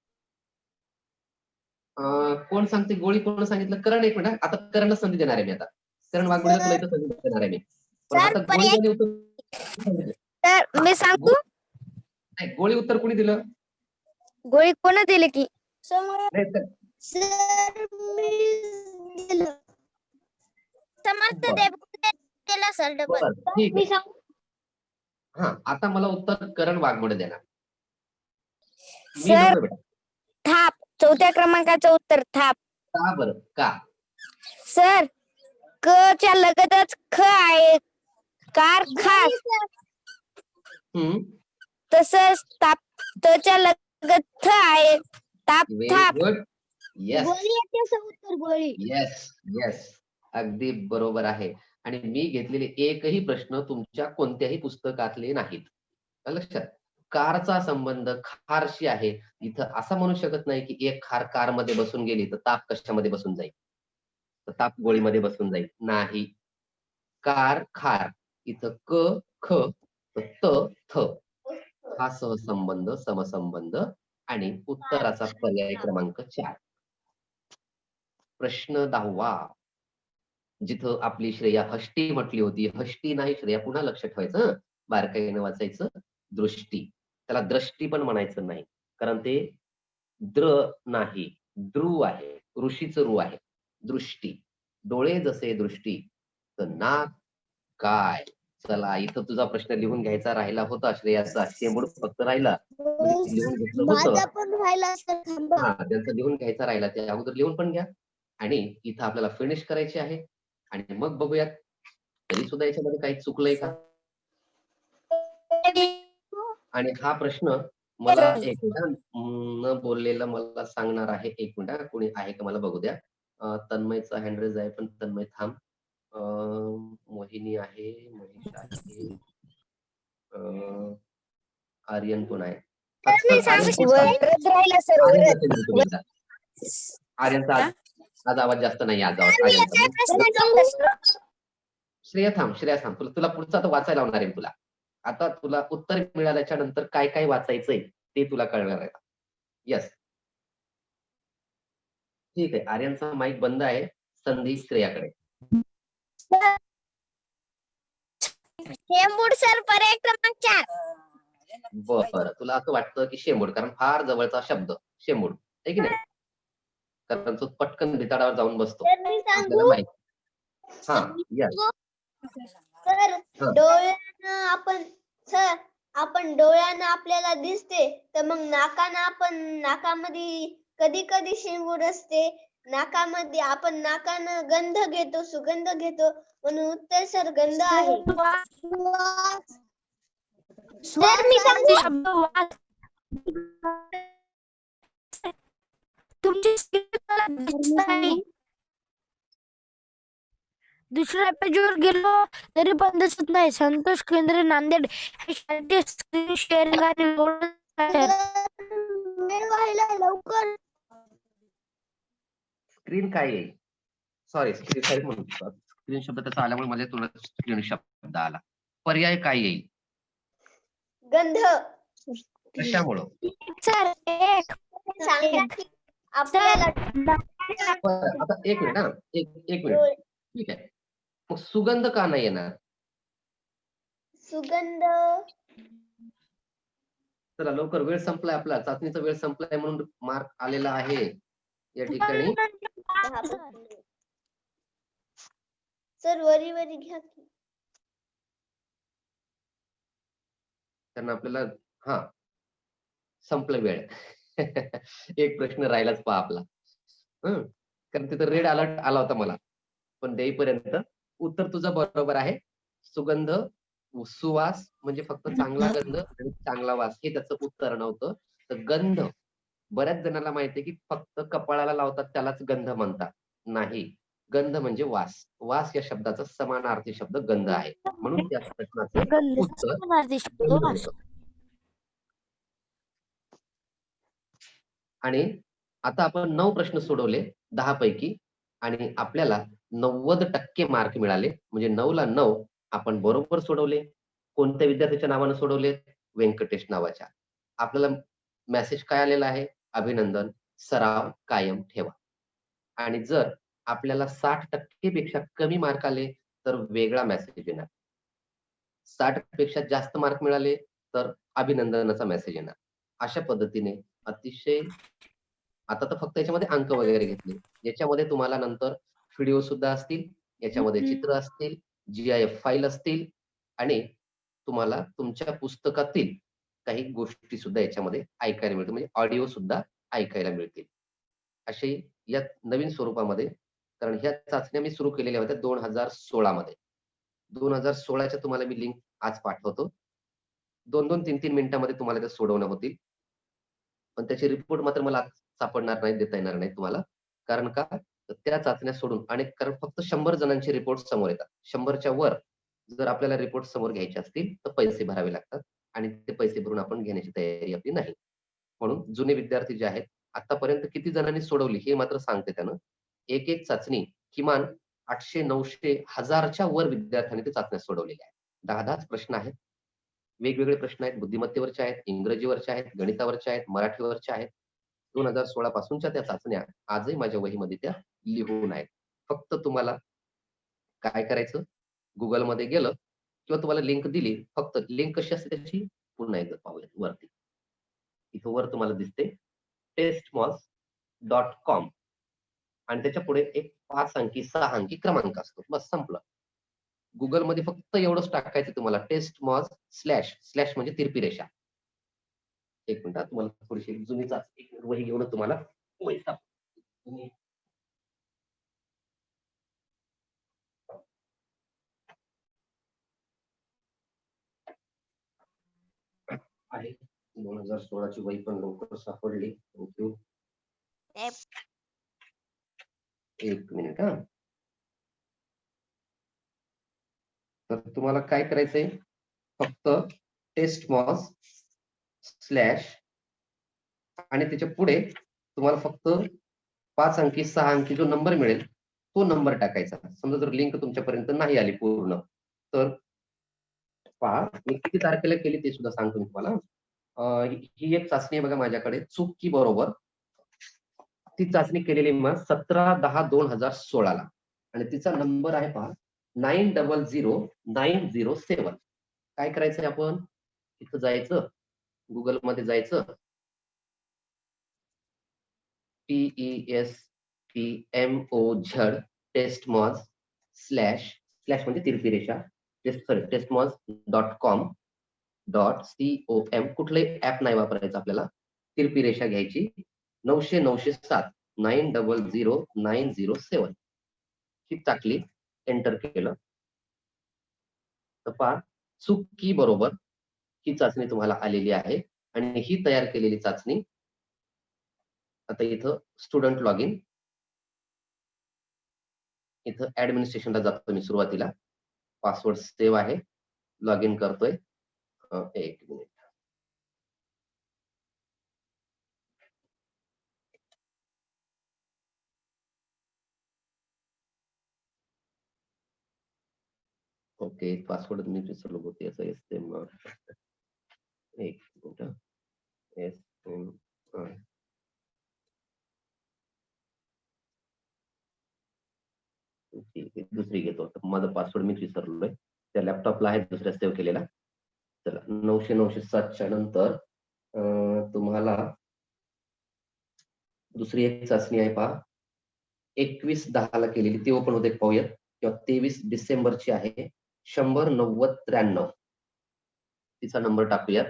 कोण सांगते गोळी? कोण सांगितलं? करण. एक मिनिट, आता करणला संधी देणार आहे मी. आता करण वाघमोडेला तुला इथं संधी देणार आहे मी. पण सर, आता गोळी आणि उत्तर तर मी सांगतो. नाही, गोळी उत्तर कोणी दिलं? गोळी कोण दिली की? नाही तर सर मी दिलं. समर्थ बरं. देवगुंडे दिलं सर डबल. बरं, ठीक आहे. हा, आता मला उत्तर करण वाघमोडे देणार. मी सर नको बेटा. थाप. 4थ्या क्रमांकाचं उत्तर थाप. का बरं? का? सर क च्या लगतच ख आहे. कार खास. तसंच ताप च्या लगत थ आहे. ताप व्हेरी थाप. गुड. येस गोळी येते सर उत्तर गोळी. येस येस, अगदी बरोबर आहे. आणि मी घेतलेले एकही प्रश्न तुमच्या कोणत्याही पुस्तकातले नाहीत. आलं लक्षात? कारचा संबंध खारशी आहे. इथं असं म्हणू शकत नाही की एक खार कार मध्ये बसून गेली तर ताप कशामध्ये बसून जाईल, तर ताप गोळीमध्ये बसून जाईल. नाही. कार खार, इथं क ख त थ हा सहसंबंध, समसंबंध आणि उत्तराचा पर्याय क्रमांक 4. प्रश्न 10वा, जिथं आपली श्रेया हष्टी म्हटली होती. हष्टी नाही श्रेया, पुन्हा लक्ष ठेवायचं हं. बारकाईनं वाचायचं. दृष्टी. त्याला दृष्टी पण म्हणायचं नाही, कारण ते नाही, द्रू आहे. ऋषीचं रू आहे. दृष्टी. डोळे जसे दृष्टी, तर नाक काय. चला, इथं तुझा प्रश्न लिहून घ्यायचा राहिला होता श्रेयाचा. शेंबूड फक्त राहिला. म्हणजे लिहून घेतलं होतं. माझा पण राहिला सर, थांबा. हा, त्यांचं लिहून घ्यायचा राहिला, ते अगोदर लिहून पण घ्या. आणि इथं आपल्याला फिनिश करायची आहे. आणि मग बघूयात तरी सुद्धा याच्यामध्ये काही चुकलंय का. आणि हा प्रश्न मला एक मिनिट न बोललेलं मला सांगणार आहे. एक मिनिट, कोणी आहे का मला बघू द्या. तन्मयचा हँडरेज आहे, पण तन्मय थांब. मोहिनी आहे, मनीष आहे, आर्यन कोण आहे. आर्यनचा आज आवाज जास्त नाही. आज आवाज आर्यनचा. श्रेया थांब, तुला पुढचा तर वाचायला लावणार आहे तुला. आता तुला उत्तर मिळाल्याच्या नंतर काय काय वाचायचंय ते तुला कळणार आहे. यस, ठीक आहे. आर्यनचा माईक बंद आहे. संधी श्रेयाकडे. शेंबूड सर, पर्याय क्रमांक 4. बरं, तुला असं वाटतं की शेंबूड, कारण फार जवळचा शब्द शेंबूड आहे की नाही, कारण तो पटकन भिताडावर जाऊन बसतो. तर मी आपल्याला सांगू माहिती. हा, यस. सर, डोळ्यानं आपण डोळ्यानं आपल्याला दिसते, तर मग नाकामध्ये कधी कधी शेंबूड असते. नाकामध्ये आपण नाकानं गंध घेतो, सुगंध घेतो, म्हणून उत्तर सर गंध आहे. सर मी सांगू, दुसऱ्या पेजवर गेलो तरी पण दिसत नाही. संतोष केंद्रे, नांदेड. स्क्रीन शेअरिंग आणि वेळ व्हायला लवकर. स्क्रीन काय येईल, सॉरी स्क्रीन म्हणतो. स्क्रीन शब्द त्याचा आल्यामुळे माझ्या तुला स्क्रीन शब्द आला. पर्याय काय येईल, गंध. कशामुळं. सर एक सांगा की आपल्याला आता एक मिनिट हा, एक मिनिट, ठीक आहे. मग सुगंध का नाही येणार. सुगंध. चला लवकर, वेळ संपलाय आपला, चाचणीचा वेळ संपलाय म्हणून मार्क आलेला आहे या ठिकाणी. सर वरी घ्या की. कारण आपल्याला हा संपलं वेळ. एक प्रश्न राहिलाच पहा आपला. कारण तिथं रेड अलर्ट आला होता मला, पण देईपर्यंत उत्तर तुझं बरोबर आहे. सुगंध, सुवास म्हणजे फक्त चांगला गंध आणि चांगला वास, हे त्याचं उत्तर नव्हतं. तर गंध, बऱ्याच जणांना माहितीये की फक्त कपाळाला लावतात त्यालाच गंध म्हणतात. नाही, गंध म्हणजे वास. वास या शब्दाचा समानार्थी शब्द गंध आहे, म्हणून त्या प्रश्नाचं उत्तर गंध होतं. आणि आता आपण 9 प्रश्न सोडवले 10 पैकी, आणि आपल्याला 90% मार्क मिळाले. म्हणजे 9ला 9 आपण बरोबर सोडवले. कोणत्या विद्यार्थ्याच्या नावानं सोडवले, व्यंकटेश नावाच्या. आपल्याला मेसेज काय आलेला आहे, अभिनंदन, सराव कायम ठेवा. आणि जर आपल्याला 60% पेक्षा कमी मार्क आले तर वेगळा मेसेज येणार. 60 पेक्षा जास्त मार्क मिळाले तर अभिनंदनाचा मेसेज येणार. अशा पद्धतीने अतिशय, आता तर फक्त याच्यामध्ये अंक वगैरे घेतले, याच्यामध्ये तुम्हाला नंतर व्हिडिओ सुद्धा असतील, याच्यामध्ये चित्र असतील, GIF फाईल असतील, आणि तुम्हाला तुमच्या पुस्तकातील काही गोष्टी सुद्धा याच्यामध्ये ऐकायला मिळतील, म्हणजे ऑडिओ सुद्धा ऐकायला मिळतील. असे या नवीन स्वरूपामध्ये, कारण ह्या चाचण्या मी सुरू केलेल्या होत्या 2016 मध्ये. 2016च्या तुम्हाला मी लिंक आज पाठवतो. 2-2, 3-3 मिनिटांमध्ये तुम्हाला ते सोडवणं होतील. पण त्याचे रिपोर्ट मात्र मला सापडणार नाही, देता येणार नाही तुम्हाला. कारण का, त्या चाचण्या सोडून, आणि कारण फक्त 100 जणांचे रिपोर्ट समोर येतात. 100च्या वर जर आपल्याला रिपोर्ट समोर घ्यायचे असतील तर पैसे भरावे लागतात, आणि ते पैसे भरून आपण घेण्याची तयारी आपली नाही. म्हणून जुने विद्यार्थी जे आहेत, आतापर्यंत किती जणांनी सोडवली हे मात्र सांगते त्यानं. एक चाचणी किमान 800, 900, 1000च्या वर विद्यार्थ्यांनी ते चाचण्या सोडवलेल्या आहेत. 10-10 प्रश्न आहेत, वेगवेगळे प्रश्न आहेत. बुद्धिमत्तेवरचे आहेत, इंग्रजीवरचे आहेत, गणितावरचे आहेत, मराठीवरचे आहेत. 2016 पासूनच्या त्या चाचण्या आजही माझ्या वहीमध्ये त्या लिहून आहेत. फक्त तुम्हाला काय करायचं, गुगलमध्ये गेलं किंवा तुम्हाला लिंक दिली, फक्त लिंक कशी असते त्याची पुन्हा एकदा पाहूया वरती. इथं वर तुम्हाला दिसते testmos.com आणि त्याच्या पुढे एक 5 अंकी 6 अंकी क्रमांक असतो. बस संपलं. गुगलमध्ये फक्त एवढंच टाकायचं तुम्हाला टेस्टमॉस स्लॅश म्हणजे तिरपी रेषा. एक मिनिट तुम्हाला थोडीशी जुनी चाचणी वही घेऊन तुम्हाला वही सापडेल. आहे 2016 ची वही पण लवकर सापडली. थँक्यू. एक मिनिट हा. तर तुम्हाला काय करायचंय, फक्त टेस्टमॉस स्लॅश आणि त्याच्या पुढे तुम्हाला फक्त 5 अंकी 6 अंकी जो नंबर मिळेल तो नंबर टाकायचा. समजा जर लिंक तुमच्यापर्यंत नाही आली पूर्ण, तर पहा मी किती तारखेला केली ते सुद्धा सांगतो मी तुम्हाला. ही एक चाचणी आहे बघा माझ्याकडे, चूक की बरोबर. ती चाचणी केलेली मग 17/10/2016 ला आणि तिचा नंबर आहे पहा 900907. काय करायचंय आपण, इथं जायचं, गुगल मध्ये जायचं, TESTMOZ टेस्टमॉज स्लॅश म्हणजे तिरपी रेषा testmos.com.com कुठलंही ऍप नाही वापरायचं आपल्याला, तिरपी रेषा घ्यायची 900-907 900907 ही टाकली, एंटर केलं तर पहा चूक की बरोबर ही चाचणी तुम्हाला आलेली आहे. आणि ही तयार केलेली चाचणी आता इथं स्टुडंट लॉग इन, इथं ऍडमिनिस्ट्रेशनला जातो मी सुरुवातीला, पासवर्ड सेव्ह आहे, लॉग इन करतोय. एक मिनिट. ओके, पासवर्ड मी विसरलो होते याचा STM. एक मिनिट. STM दुसरी घेतो. माझा पासवर्ड मी विसरलोय, त्या लॅपटॉपला आहे दुसऱ्या सेव्ह केलेला. चला 900-907 नंतर तुम्हाला दुसरी एक चाचणी आहे पहा, 21/10 ला केलेली, ती ओपन होते पाहूयात. किंवा 23 डिसेंबरची आहे 100-90-93. तिचा नंबर टाकूयात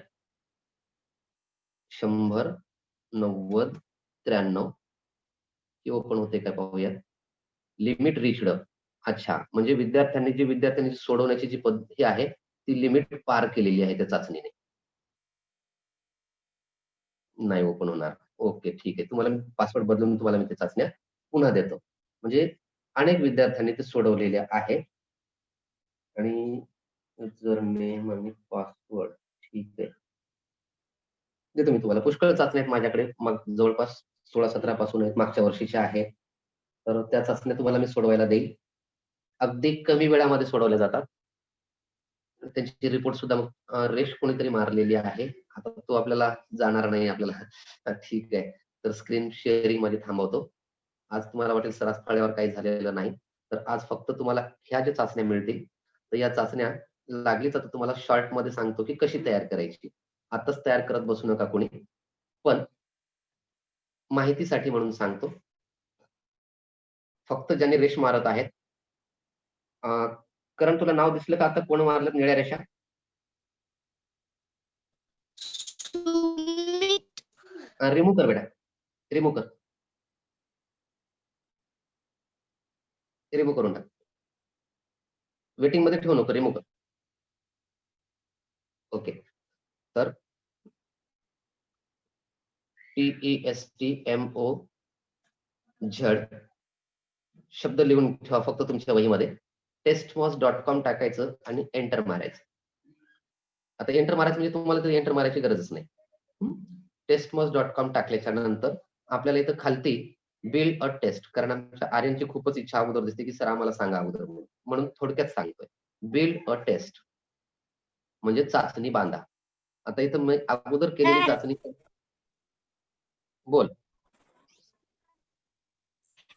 100-90-93. ती ओपन होते काय पाहूयात. Limit reached. अच्छा, म्हणजे विद्यार्थ्यांनी सोडवण्याची जी पद्धती आहे ती लिमिट पार केलेली आहे त्या चाचणीने. नाही ओपन होणार. ओके ठीक आहे, तुम्हाला मी पासवर्ड बदलून तुम्हाला मी ते चाचण्या पुन्हा देतो. म्हणजे अनेक विद्यार्थ्यांनी ते सोडवलेले आहे. आणि जर नेम आणि पासवर्ड ठीक आहे देतो मी तुम्हाला. पुष्कळ चाचण्या आहेत माझ्याकडे, मग जवळपास 16-17 पासून आहेत, मागच्या वर्षीच्या आहेत. तर त्या चाचण्या तुम्हाला मी सोडवायला देईल. अगदी कमी वेळामध्ये सोडवल्या जातात. त्यांची रिपोर्ट सुद्धा रेश कोणीतरी मारलेली आहे. आता तो आपल्याला जाणार नाही आपल्याला. ठीक आहे, तर स्क्रीन शेअरिंग मध्ये थांबवतो. आज तुम्हाला वाटेल सर आज फळ्यावर काही झालेलं नाही, तर आज फक्त तुम्हाला ह्या ज्या चाचण्या मिळतील, तर या चाचण्या लागलीच आता तुम्हाला शॉर्ट मध्ये सांगतो की कशी तयार करायची. आताच तयार करत बसू नका कोणी, पण माहितीसाठी म्हणून सांगतो. फक्त ज्यांनी रेश मारत आहेत, करण तुला नाव दिसलं का आता कोण मारलं निळ्या रेषा? रिमूव्ह कर बेटा, रिमूव्ह कर, रिमूव्ह करून टाक. वेटिंग मध्ये ठेवू नको, रिमूव्ह कर. ओके, तर TESTMOZ शब्द लिहून ठेवा फक्त तुमच्या वहीमध्ये. testmos.com टाकायचं आणि एंटर मारायचं. आता एंटर मारायचं म्हणजे तुम्हाला तर एंटर मारायची गरजच नाही. testmos.com टाकल्याच्या नंतर आपल्याला इथं खालती बिल्ड अ टेस्ट, कारण आमच्या आर्यनची खूपच इच्छा अगोदर दिसते की सर आम्हाला सांगा अगोदर, म्हणून थोडक्यात सांगतोय. बिल्ड अ टेस्ट म्हणजे चाचणी बांधा. आता इथं मी अगोदर केलेली चाचणी, बोल.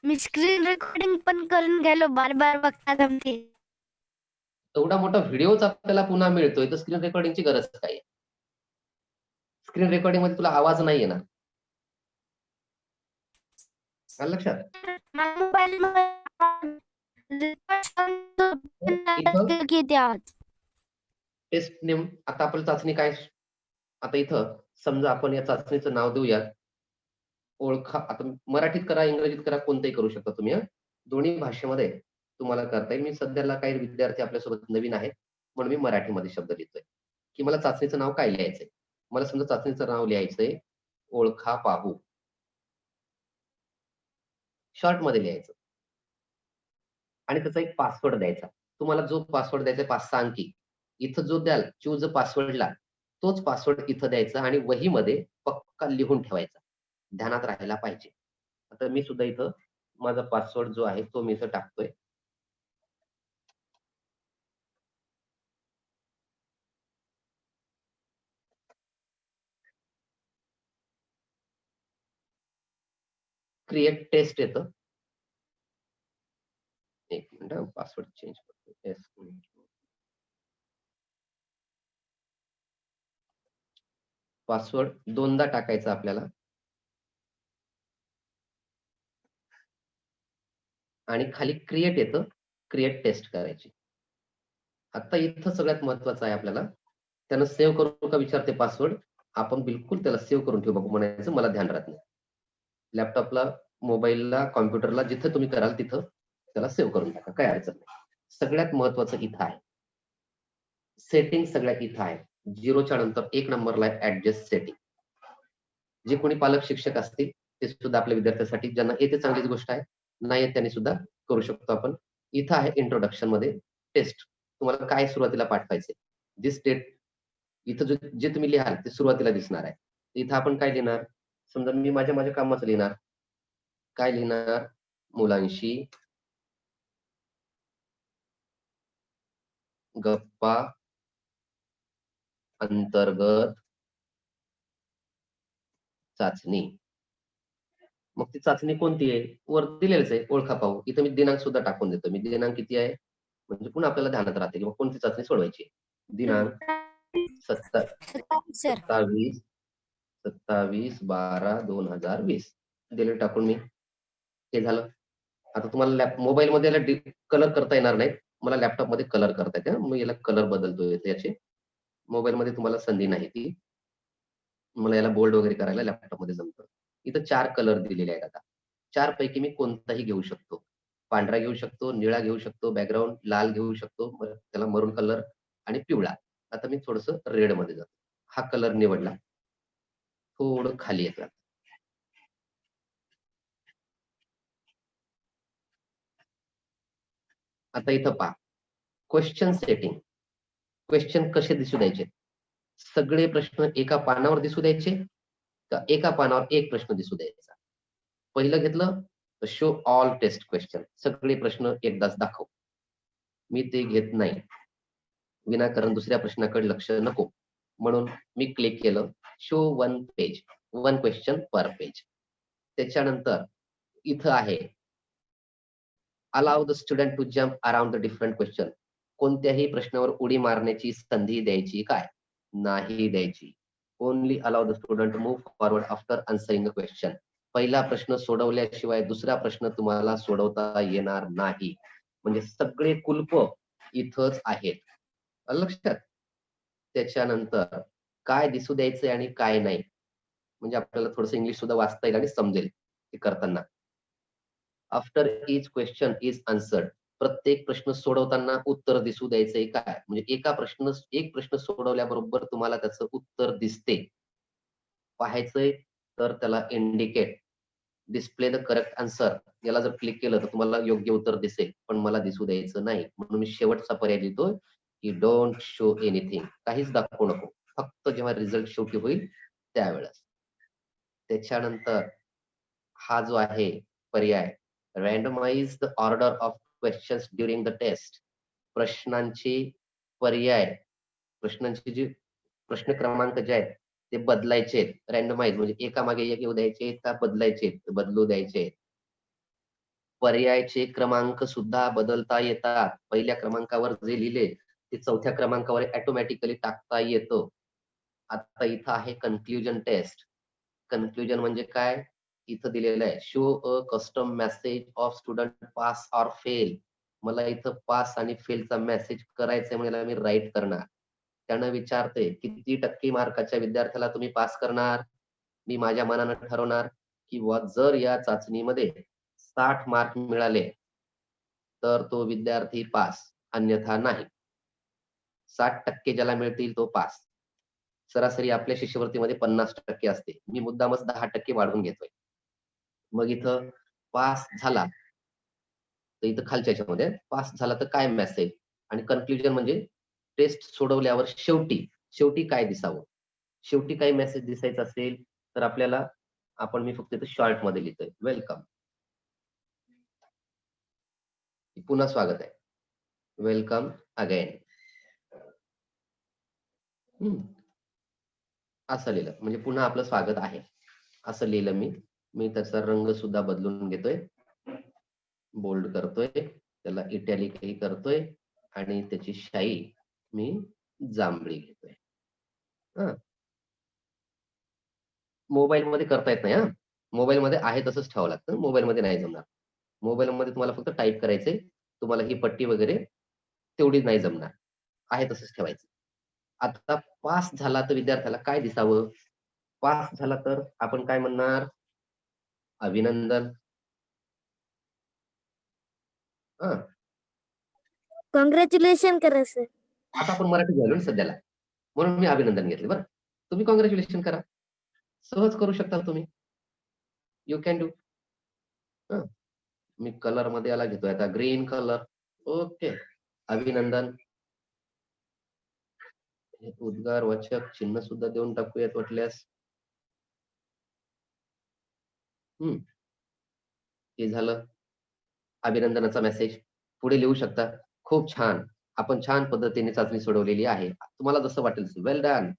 मी स्क्रीन रेकॉर्डिंग पण करून गेलो बार बार बघता जमते. एवढा मोठा व्हिडिओच आपल्याला पुन्हा मिळतोय तर स्क्रीन रेकॉर्डिंगची गरज काय आहे? स्क्रीन रेकॉर्डिंग मध्ये तुला आवाज नाही येणार. आलं लक्षात? मोबाईल इथं किती आवाज टेस्ट नेम आता आपण चाचणी काय आता इथं समजा आपण या चाचणीचं नाव देऊया ओळखा. आता मराठीत करा इंग्रजीत करा कोणतंही करू शकता तुम्ही. दोन्ही भाषेमध्ये तुम्हाला करता येईल. मी सध्याला काही विद्यार्थी आपल्यासोबत नवीन आहेत म्हणून मी मराठीमध्ये शब्द लिहितोय की मला चाचणीचं नाव काय लिहायचंय. मला समजा चाचणीचं नाव लिहायचंय ओळखा पाहू. शॉर्ट मध्ये लिहायचं आणि त्याचा एक पासवर्ड द्यायचा. तुम्हाला जो पासवर्ड द्यायचा 5-6 अंकी इथं जो द्याल चूज पासवर्डला तोच पासवर्ड इथं द्यायचा आणि वहीमध्ये पक्का लिहून ठेवायचा. ध्यानात राहायला पाहिजे. आता मी सुद्धा इथं माझा पासवर्ड जो आहे तो मी इथं टाकतोय. क्रिएट टेस्ट येतं. एक मिनिट पासवर्ड चेंज करतो. पासवर्ड 2दा टाकायचा आपल्याला आणि खाली क्रिएट येतं. क्रिएट टेस्ट करायची. आता इथं सगळ्यात महत्वाचं आहे आपल्याला त्यानं सेव्ह करू का विचारते पासवर्ड. आपण बिलकुल त्याला सेव्ह करून ठेवू बघू म्हणायचं मला ध्यान राहत नाही. लॅपटॉपला मोबाईलला कॉम्प्युटरला जिथं तुम्ही कराल तिथं त्याला सेव्ह करून टाका काय अडचण नाही. सगळ्यात महत्वाचं इथं आहे सेटिंग. सगळ्यात इथं आहे 0च्या नंतर 1 नंबरला आहे ऍडजस्ट सेटिंग. जे कोणी पालक शिक्षक असतील ते सुद्धा आपल्या विद्यार्थ्यांसाठी ज्यांना येते चांगलीच गोष्ट आहे नाही येत त्यांनी सुद्धा करू शकतो आपण. इथं आहे इंट्रोडक्शन मध्ये टेस्ट. तुम्हाला काय सुरुवातीला पाठवायचे दिस डेट इथं जे तुम्ही लिहाल ते सुरुवातीला दिसणार आहे. इथं आपण काय लिहिणार समजा मी माझ्या कामाचं लिहिणार. काय लिहिणार मुलांशी गप्पा अंतर्गत चाचणी. मग ती चाचणी कोणती आहे वर दिलेलंच आहे ओळखा पाहू. इथं मी दिनांक सुद्धा टाकून देतो. मी दिनांक किती आहे म्हणजे पुन्हा आपल्याला ध्यानात राहते की कोणती चाचणी सोडवायची. दिनांक 27/12/2020 दिले टाकून मी. हे झालं. आता तुम्हाला मोबाईल मध्ये कलर करता येणार नाही. मला लॅपटॉप मध्ये कलर करता येते. मग याला कलर बदलतो याचे. मोबाईल मध्ये तुम्हाला संधी नाही ती. मला याला बोल्ड वगैरे करायला लॅपटॉप मध्ये जमतं. इथं 4 कलर दिलेले आहेत. आता 4 पैकी मी कोणताही घेऊ शकतो. पांढरा घेऊ शकतो, निळा घेऊ शकतो, बॅकग्राऊंड लाल घेऊ शकतो, त्याला मरून कलर आणि पिवळा. आता मी थोडस रेड मध्ये जातो. हा कलर निवडला. थोडं खाली येतो. आता इथं पहा क्वेश्चन सेटिंग. क्वेश्चन कसे दिसू द्यायचे. सगळे प्रश्न एका पानावर दिसू द्यायचे का एका पानावर एक प्रश्न दिसू द्यायचा. पहिलं घेतलं तर शो ऑल टेस्ट क्वेश्चन. सगळे प्रश्न एकदाच दाखव. मी ते घेत नाही विनाकारण दुसऱ्या प्रश्नाकडे लक्ष नको म्हणून मी क्लिक केलं show 1 page 1 question per page. त्याच्यानंतर इथं आहे allow the student to jump around the different question. कोणत्याही प्रश्नावर उडी मारण्याची संधी द्यायची काय नाही द्यायची. Only allow the student move forward after answering a question. पहिला प्रश्न सोडवल्याशिवाय दुसरा प्रश्न तुम्हाला सोडवता येणार नाही. म्हणजे सगळे कुलप इथंच आहेत. लक्षात. त्याच्यानंतर काय दिसू द्यायचंय आणि काय नाही म्हणजे आपल्याला थोडंसं इंग्लिश सुद्धा वाचता येईल आणि समजेल ते करताना. After each question is answered. प्रत्येक प्रश्न सोडवताना उत्तर दिसू द्यायचंय काय म्हणजे एक प्रश्न सोडवल्याबरोबर तुम्हाला त्याचं उत्तर दिसते. पाहायचंय तर त्याला indicate display the correct answer. याला जर क्लिक केलं तर तुम्हाला योग्य उत्तर दिसेल पण मला दिसू द्यायचं नाही म्हणून मी शेवटचा पर्याय लिहितोय की डोंट शो एनिथिंग. काहीच दाखवू नको. फक्त जेव्हा रिझल्ट शेवटी होईल त्यावेळेस. त्याच्यानंतर हा जो आहे पर्याय randomize the order of questions during the test. प्रश्नांची पर्याय प्रश्नांची जी प्रश्न क्रमांक जे आहेत ते बदलायचे. रँडमाइज म्हणजे एका मागे एक येऊ द्यायचे का बदलायचे बदलू द्यायचे. पर्यायाचे क्रमांक सुद्धा बदलता येतात. पहिल्या क्रमांकावर जे लिहिले ते चौथ्या क्रमांकावर ऑटोमॅटिकली टाकता येतं. आता इथं आहे कन्क्लुजन टेस्ट. कन्क्लुजन म्हणजे काय? इथं दिलेलं आहे show a custom message of student pass or fail. मला इथं पास आणि फेलचा मेसेज करायचंय म्हणजे मी राईट करणार. त्यानं विचारते किती टक्के मार्काच्या विद्यार्थ्याला तुम्ही पास करणार. मी माझ्या मनानं ठरवणार की जर या चाचणीमध्ये 60 मार्क मिळाले तर तो विद्यार्थी पास, अन्यथा नाही. 60% ज्याला मिळतील तो पास. सरासरी आपल्या शिष्यवृत्तीमध्ये 50% असते. मी मुद्दामच 10% वाढवून घेतोय. मग इथं पास झाला तर इथं खालच्या याच्यामध्ये पास झाला तर काय मेसेज आणि कन्क्लुजन म्हणजे टेस्ट सोडवल्यावर शेवटी काय दिसावं. शेवटी काही मेसेज दिसायचा असेल तर आपल्याला मी फक्त इथं शॉर्ट मध्ये लिहितोय वेलकम. पुन्हा स्वागत आहे. Welcome again. असं लिहिलं म्हणजे पुन्हा आपलं स्वागत आहे असं लिहिलं मी त्याचा रंग सुद्धा बदलून घेतोय. बोल्ड करतोय, त्याला इटॅलिकही करतोय आणि त्याची शाई मी जांभळी घेतोय. मोबाईल मध्ये करता येत नाही. मोबाईल मध्ये आहे तसंच ठेवावं लागतं. मोबाईल मध्ये नाही जमणार. मोबाईल मध्ये तुम्हाला फक्त टाईप करायचंय. तुम्हाला ही पट्टी वगैरे तेवढी नाही जमणार. आहे तसंच ठेवायचं. आता पास झाला तर विद्यार्थ्याला काय दिसावं. पास झाला तर आपण काय म्हणणार, अभिनंदन. कॉंग्रॅच्युलेशन करा सर. आता आपण मराठी घालून सध्याला म्हणून मी अभिनंदन घेतले. बरं तुम्ही कॉंग्रॅच्युलेशन करा, सहज करू शकता तुम्ही. You can do. Me colour मध्ये याला घेतोय आता ग्रीन कलर. ओके, अभिनंदन. हे उद्गार वाचक चिन्ह सुद्धा देऊन टाकूयात वाटल्यास. हे झालं अभिनंदनाचा मेसेज. पुढे लिहू शकता खूप छान, आपण छान पद्धतीने चाचणी सोडवलेली आहे. तुम्हाला जसं वाटेल वेल डन,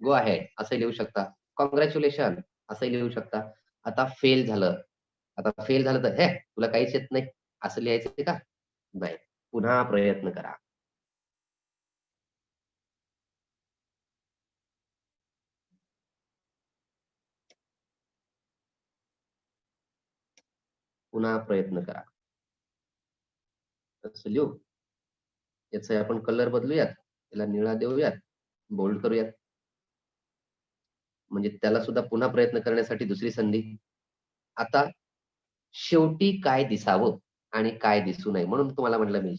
गो अहेड असं लिहू शकता. कॉंग्रॅच्युलेशन असं लिहू शकता. आता फेल झालं तर हे तुला काहीच येत नाही असं लिहायचं का? नाही, पुन्हा प्रयत्न करा. पुन्हा प्रयत्न करा. असं लिहू. याचा आपण कलर बदलूयात, याला निळा देऊयात, बोल्ड करूयात. म्हणजे त्याला सुद्धा पुन्हा प्रयत्न करण्यासाठी दुसरी संधी. आता शेवटी काय दिसावं आणि काय दिसू नये म्हणून तुम्हाला म्हटलं मी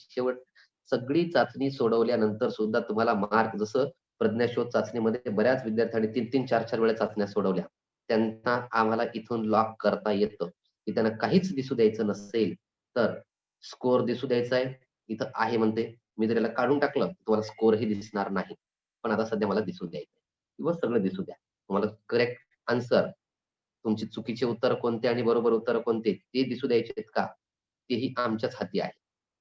सगळी चाचणी सोडवल्यानंतर सुद्धा तुम्हाला मार्क, जसं प्रज्ञाशोध चाचणीमध्ये बऱ्याच विद्यार्थ्यांनी 3-3, 4-4 वेळा चाचण्या सोडवल्या, त्यांना आम्हाला इथून लॉक करता येतं की त्यांना काहीच दिसू द्यायचं नसेल तर स्कोर दिसू द्यायचा आहे. इथं आहे म्हणते, मी जर याला काढून टाकलं तुम्हाला स्कोरही दिसणार नाही. पण आता सध्या मला दिसू द्यायचं किंवा सगळं दिसू द्या. तुम्हाला करेक्ट आन्सर, तुमची चुकीचे उत्तर कोणते आणि बरोबर उत्तर कोणते ते दिसू द्यायचे आहेत का, तेही आमच्याच हाती आहे.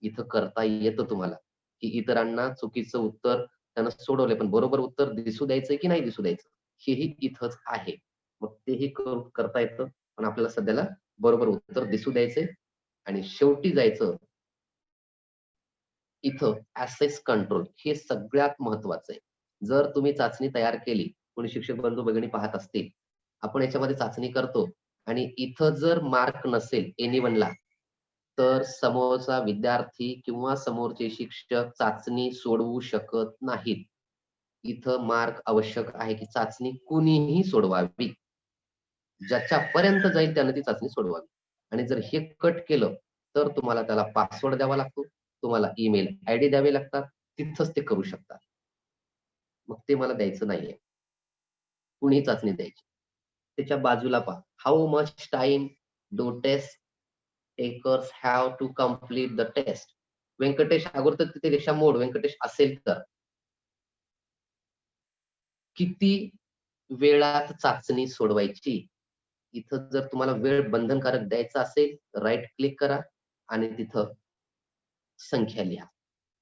इथं करता येतं तुम्हाला की इतरांना चुकीचं उत्तर त्यांना सोडवले पण बरोबर उत्तर दिसू द्यायचंय की नाही दिसू द्यायचं हेही इथंच आहे. मग तेही करता येतं, पण आपल्याला सध्याला बरोबर उत्तर दिसू द्यायचंय आणि शेवटी जायचं इथं ऍसेस कंट्रोल. हे सगळ्यात महत्वाचं आहे. जर तुम्ही चाचणी तयार केली, कोणी शिक्षक बंधू भगिनी पाहत असतील, आपण याच्यामध्ये चाचणी करतो आणि इथं जर मार्क नसेल एनीवनला तर समोरचा विद्यार्थी किंवा समोरचे शिक्षक चाचणी सोडवू शकत नाहीत. इथं मार्क आवश्यक आहे की चाचणी कुणीही सोडवावी. ज्याच्यापर्यंत जाईल त्याने ती चाचणी सोडवावी. आणि जर हे कट केलं तर तुम्हाला त्याला पासवर्ड द्यावा लागतो, तुम्हाला ईमेल आयडी द्यावे लागतात, तिथंच ते करू शकतात. मग ते मला द्यायचं नाहीये, कुणी चाचणी द्यायची. त्याच्या बाजूला पहा, how much time do test takers have to complete the test. Venkatesh अगोदर तिथे रेषा मोड व्यंकटेश असेल तर किती वेळात चाचणी सोडवायची. इथं जर तुम्हाला वेळ बंधनकारक द्यायचा असेल राईट क्लिक करा आणि तिथं संख्या लिहा.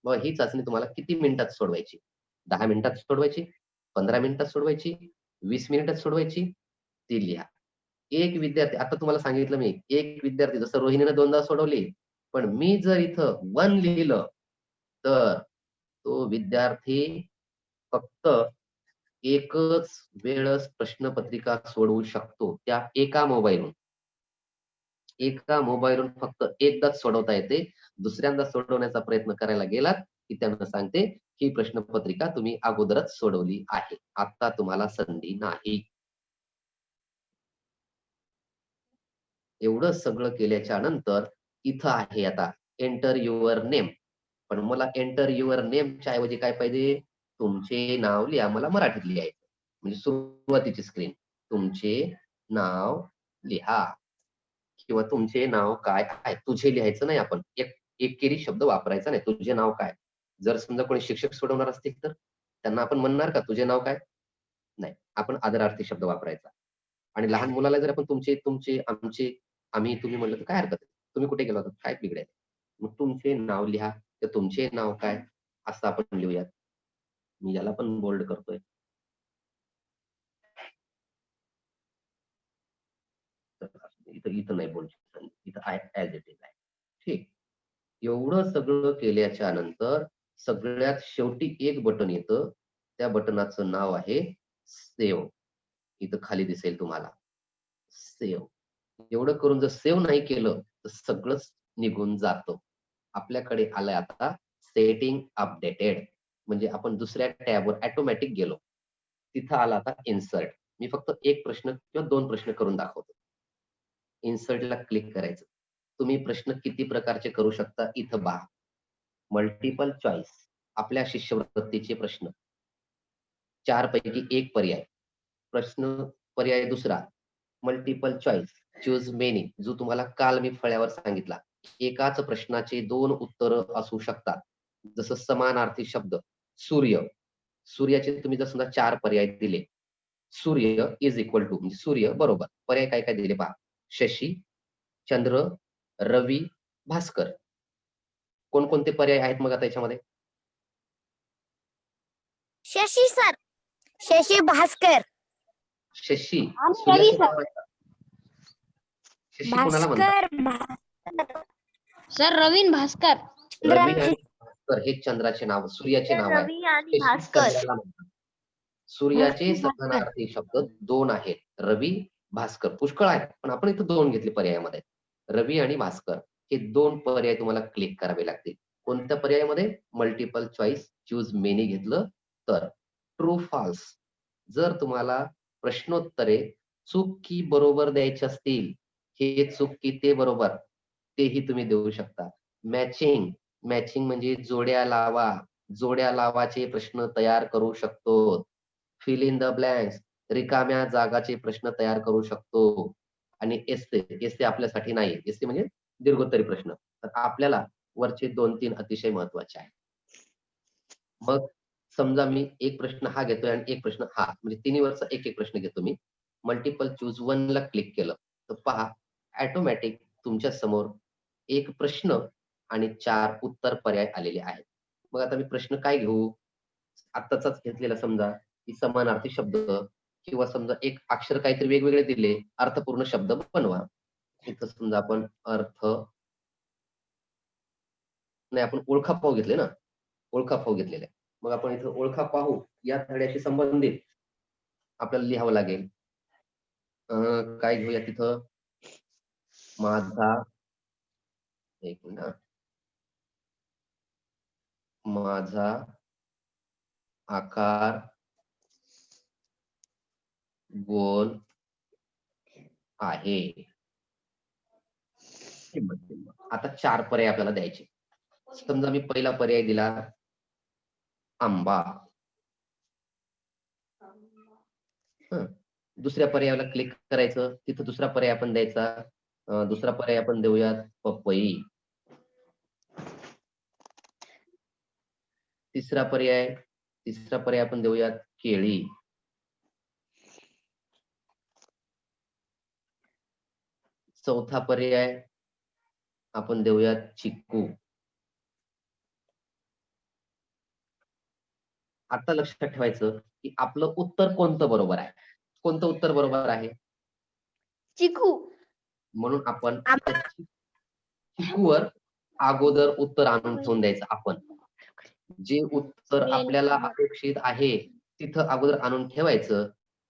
मग ही चाचणी तुम्हाला किती मिनिटात सोडवायची, 10 मिनिटात सोडवायची, 15 मिनिटात सोडवायची, 20 मिनिटात सोडवायची, ती लिहा. एक विद्यार्थी, आता तुम्हाला सांगितलं मी, एक विद्यार्थी, जसं रोहिणीने 2दा सोडवली, पण मी जर इथं 1 लिहिलं तर तो विद्यार्थी फक्त एकच वेळेस प्रश्नपत्रिका सोडवू शकतो त्या एका मोबाईलवरून. एका मोबाईलवरून फक्त एकदाच सोडवता येते. दुसऱ्यांदा सोडवण्याचा प्रयत्न करायला गेलात की त्यांना सांगते ही प्रश्नपत्रिका तुम्ही अगोदरच सोडवली आहे. आता तुम्हाला संधी नाही. एवढं सगळं केल्याच्या नंतर इथं आहे आता एंटर युअर नेम. पण मला एंटर युअर नेमच्या ऐवजी काय पाहिजे? तुमचे नाव लिहा. मला मराठीत लिहायचं. म्हणजे सुरुवातीची स्क्रीन. तुमचे नाव लिहा किंवा तुमचे नाव काय आहे? तुझे लिहायचं नाही आपण. एकेरी शब्द वापरायचा नाही. तुझे नाव काय? जर समजा कोणी शिक्षक सोडवणार असतील तर त्यांना आपण म्हणणार का तुझे नाव काय? नाही. आपण आदरार्थी शब्द वापरायचा. आणि लहान मुलाला जर आपण तुमचे, तुमचे, आमचे, आम्ही, तुम्ही म्हणलं तर काय हरकत आहे? तुम्ही कुठे गेला होता? काय बिघडेल? मग तुमचे नाव लिहा. तर तुमचे नाव काय? असं आपण लिहूयात. मी याला पण बोल्ड करतोय. इथं नाही बोलू शकत. इथं ऍज इट इज आहे. ठीक. एवढं सगळं केल्याच्या नंतर सगळ्यात शेवटी एक बटन येतं. त्या बटनाचं नाव आहे सेव्ह. इथं खाली दिसेल तुम्हाला सेव्ह. एवढं करून जर सेव्ह नाही केलं तर सगळंच निघून जातं. आपल्याकडे आलंय आता सेटिंग अपडेटेड. म्हणजे आपण दुसऱ्या टॅबवर ऑटोमॅटिक गेलो. तिथं आला आता इन्सर्ट. मी फक्त एक प्रश्न किंवा 2 प्रश्न करून दाखवतो. इन्सर्टला क्लिक करायचं. तुम्ही प्रश्न किती प्रकारचे करू शकता इथं पहा. मल्टिपल चॉईस, आपल्या शिष्यवृत्तीचे प्रश्न, 4 पैकी 1 पर्याय. प्रश्न पर्याय दुसरा मल्टिपल चॉईस, चूज मेनी, जो तुम्हाला काल मी फळ्यावर सांगितला. एकाच प्रश्नाचे 2 उत्तर असू शकतात. जसं समानार्थी शब्द सूर्य. सूर्याचे तुम्ही जर समजा 4 पर्याय दिले. सूर्य इज इक्वल टू, म्हणजे सूर्य बरोबर. पर्याय काय काय दिले पहा. शशी, चंद्र, रवी, भास्कर. कोणकोणते पर्याय आहेत मग आता याच्यामध्ये? शशी सर. शशी भास्कर. शशी आणि सूर्याचं रवी नाव आहे का? शशी कोणाला म्हणतात? सर रवीन भास्कर. रवी आणि भास्कर हे चंद्राचे नाव, सूर्याचे नाव आहे. रवी आणि शशी भास्कर. चंद्राला म्हणतात. सूर्याचे समानार्थी शब्द 2 आहेत. रवी, भास्कर. पुष्कळ आहेत पण आपण इथं 2 घेतले पर्यायामध्ये. रवी आणि भास्कर हे 2 पर्याय तुम्हाला क्लिक करावे लागतील. कोणत्या पर्यायामध्ये? मल्टिपल चॉईस चूज मेनी घेतलं तर. ट्रू फॉल्स, जर तुम्हाला प्रश्नोत्तरे चूक की बरोबर द्यायची असतील, हे चूक की ते बरोबर, तेही तुम्ही देऊ शकता. मॅचिंग, मॅचिंग म्हणजे जोड्या लावा. जोड्या लावाचे प्रश्न तयार करू शकतो. फिल इन द ब्लँक्स, रिकाम्या जागाचे प्रश्न तयार करू शकतो. आणि एस्से, एस्से आपल्यासाठी नाही. एस्से म्हणजे दीर्घोत्तरी प्रश्न. तर आपल्याला वरचे 2-3 अतिशय महत्वाचे आहेत. मग समजा मी एक प्रश्न हा घेतोय आणि एक प्रश्न हा, म्हणजे तिन्ही वरचा एक प्रश्न घेतो मी. मल्टिपल चूज 1 ला क्लिक केलं तर पहा ऑटोमॅटिक तुमच्या समोर एक प्रश्न आणि 4 उत्तर पर्याय आलेले आहेत. मग आता मी प्रश्न काय घेऊ? आत्ताचाच घेतलेला समजा की समानार्थी शब्द किंवा समजा एक अक्षर काहीतरी वेगवेगळे दिले, अर्थपूर्ण शब्द बनवा. इथं समजा आपण अर्थ नाही, आपण ओळखापाव घेतले ना, ओळखापाव घेतलेले. मग आपण इथं ओळखापाहू या धड्याशी संबंधित आपल्याला लिहावं लागेल. काय घेऊया तिथं? माझा, एक मिनिट, माझा आकार गोल आहे. आता 4 पर्याय आपल्याला द्यायचे. समजा मी पहिला पर्याय दिला आंबा. दुसऱ्या पर्यायाला क्लिक करायचं. तिथं दुसरा पर्याय आपण द्यायचा. दुसरा पर्याय आपण देऊयात पपई. तिसरा पर्याय आपण देऊयात केळी. चौथा पर्याय आपण देऊयात चिक्कू. आता लक्षात ठेवायचं की आपलं उत्तर कोणतं बरोबर आहे. कोणतं उत्तर बरोबर आहे? चिकू. म्हणून आपण त्या चिकूवर अगोदर उत्तर आणून ठेवून द्यायचं. आपण जे उत्तर आपल्याला अपेक्षित आहे तिथं अगोदर आणून ठेवायचं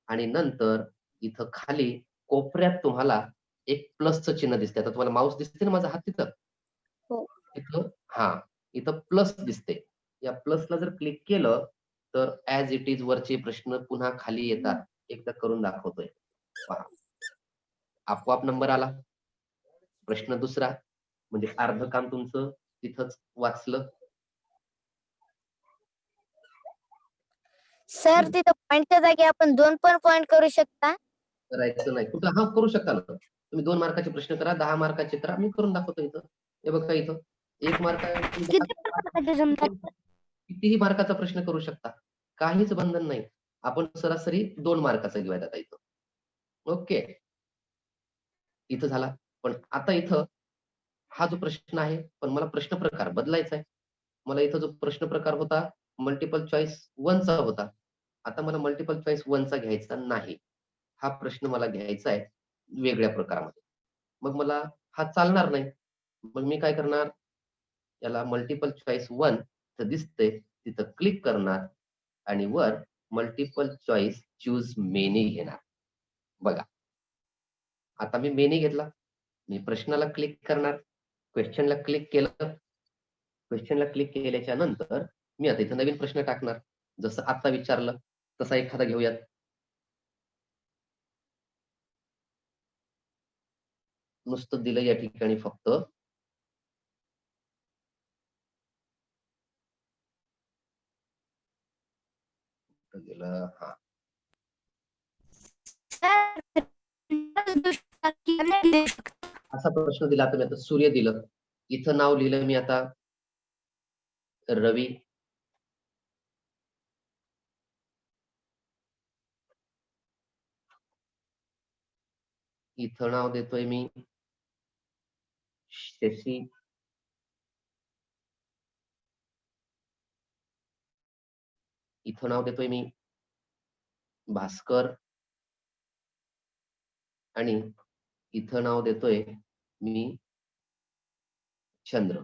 आणि नंतर इथं खाली कोपऱ्यात तुम्हाला एक प्लसचं चिन्ह दिसते. आता तुम्हाला माऊस दिसते ना माझा हात तिथं? हो. इथं इथं प्लस दिसते. या प्लसला जर क्लिक केलं तर ऍज इट इज वरचे प्रश्न पुन्हा खाली येतात. एकदा करून दाखवतोय पहा. आपोआप नंबर आला. प्रश्न दुसरा म्हणजे अर्ध काम तुमचं तिथंच वाचलं. सर तिथं पॉइंटच्या जागी आपण 2 पण पॉइंट करू शकता. करायचं नाही कुठं करू शकता ना तुम्ही. 2 मार्काचे प्रश्न करा, 10 मार्काचे करा. मी करून दाखवतो इथं. हे बघा इथं 1 मार्काचा कितीही मार्काचा प्रश्न करू शकता. काहीच बंधन नाही. आपण सरासरी 2 मार्काचा घेऊयात आता इथं. ओके, इथं झाला. पण आता इथं हा जो प्रश्न आहे पण मला प्रश्न प्रकार बदलायचा आहे. मला इथं जो प्रश्न प्रकार होता मल्टिपल चॉईस 1 चा होता. आता मला मल्टिपल चॉईस 1 चा घ्यायचा नाही. हा प्रश्न मला घ्यायचा आहे वेगळ्या प्रकारामध्ये. मग मला हा चालणार नाही. मग मी काय करणार, याला मल्टिपल चॉईस 1 तर दिसतंय तिथं क्लिक करणार आणि वर मल्टिपल चॉईस चूज मेनी घेणार. बघा आता मी मेनी घेतला. मी प्रश्नाला क्लिक करणार, क्वेश्चनला क्लिक केलं. क्वेश्चनला क्लिक केल्याच्या नंतर मी आता इथं नवीन प्रश्न टाकणार. जसं आता विचारलं तसा एखादा घेऊयात. नुसतं दिलं या ठिकाणी फक्त गेलं. असा प्रश्न दिला. आता मी आता सूर्य दिलं. इथं नाव लिहिलं मी आता रवी. इथं नाव देतोय मी शशी. इथं नाव देतोय मी भास्कर आणि इथं नाव देतोय मी चंद्र.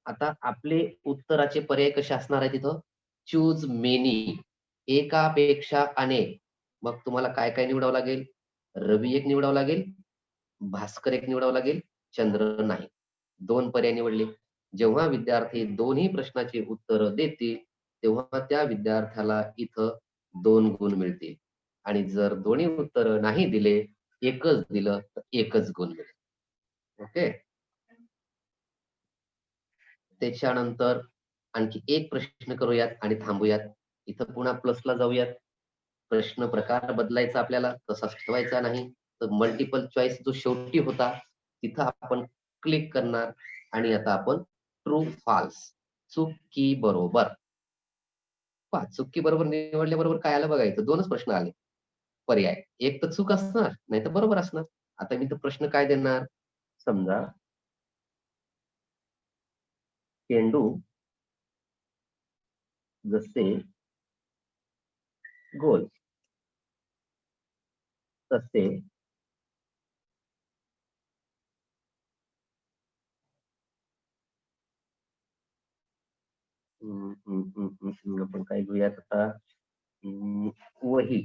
आता आपले उत्तराचे पर्याय कसे असणार आहे तिथं? चूज मेनी, एकापेक्षा अनेक. मग तुम्हाला काय काय निवडावं लागेल? रवी एक निवडावं लागेल, भास्कर एक निवडावं लागेल, चंद्र नाही. 2 पर्याय निवडले. जेव्हा विद्यार्थी दोन्ही प्रश्नाची उत्तर देतील तेव्हा त्या विद्यार्थ्याला इथं 2 गुण मिळतील आणि जर दोन्ही उत्तर नाही दिले, एकच दिलं तर 1च गुण मिळेल. ओके, त्याच्यानंतर आणखी एक प्रश्न करूयात आणि थांबूयात. इथं पुन्हा प्लसला जाऊयात. प्रश्न प्रकार बदलायचा आपल्याला, तसाच ठेवायचा नाही. तर मल्टिपल चॉईस जो शेवटी होता तिथं आपण क्लिक करणार आणि आता आपण ट्रू फॉल्स, चूक की बरोबर. पहा चूक की बरोबर निवडल्याबरोबर काय आलं बघायचं. 2च प्रश्न आले पर्याय. एक तर चूक असणार नाही तर बरोबर असणार. आता मी तर प्रश्न काय देणार, समजा चेंडू जसे गोल तसे आपण काय घेऊयात आता, वही.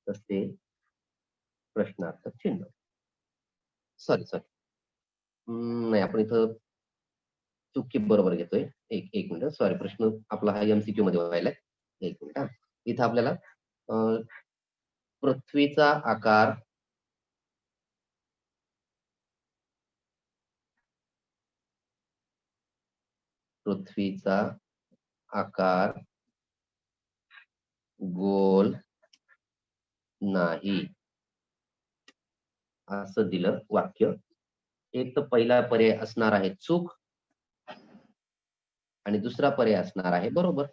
तसे प्रश्नार्थ चिन्ह. सॉरी नाही, आपण इथं चुकी बरोबर घेतोय. एक मिनिट, सॉरी. प्रश्न आपला हा MCQ मध्ये व्हायलाय. एक मिनिट. इथं आपल्याला पृथ्वीचा आकार गोल नाही असं दिलं वाक्य. एक तर पहिला पर्याय असणार आहे चूक आणि दुसरा पर्याय असणार आहे बरोबर.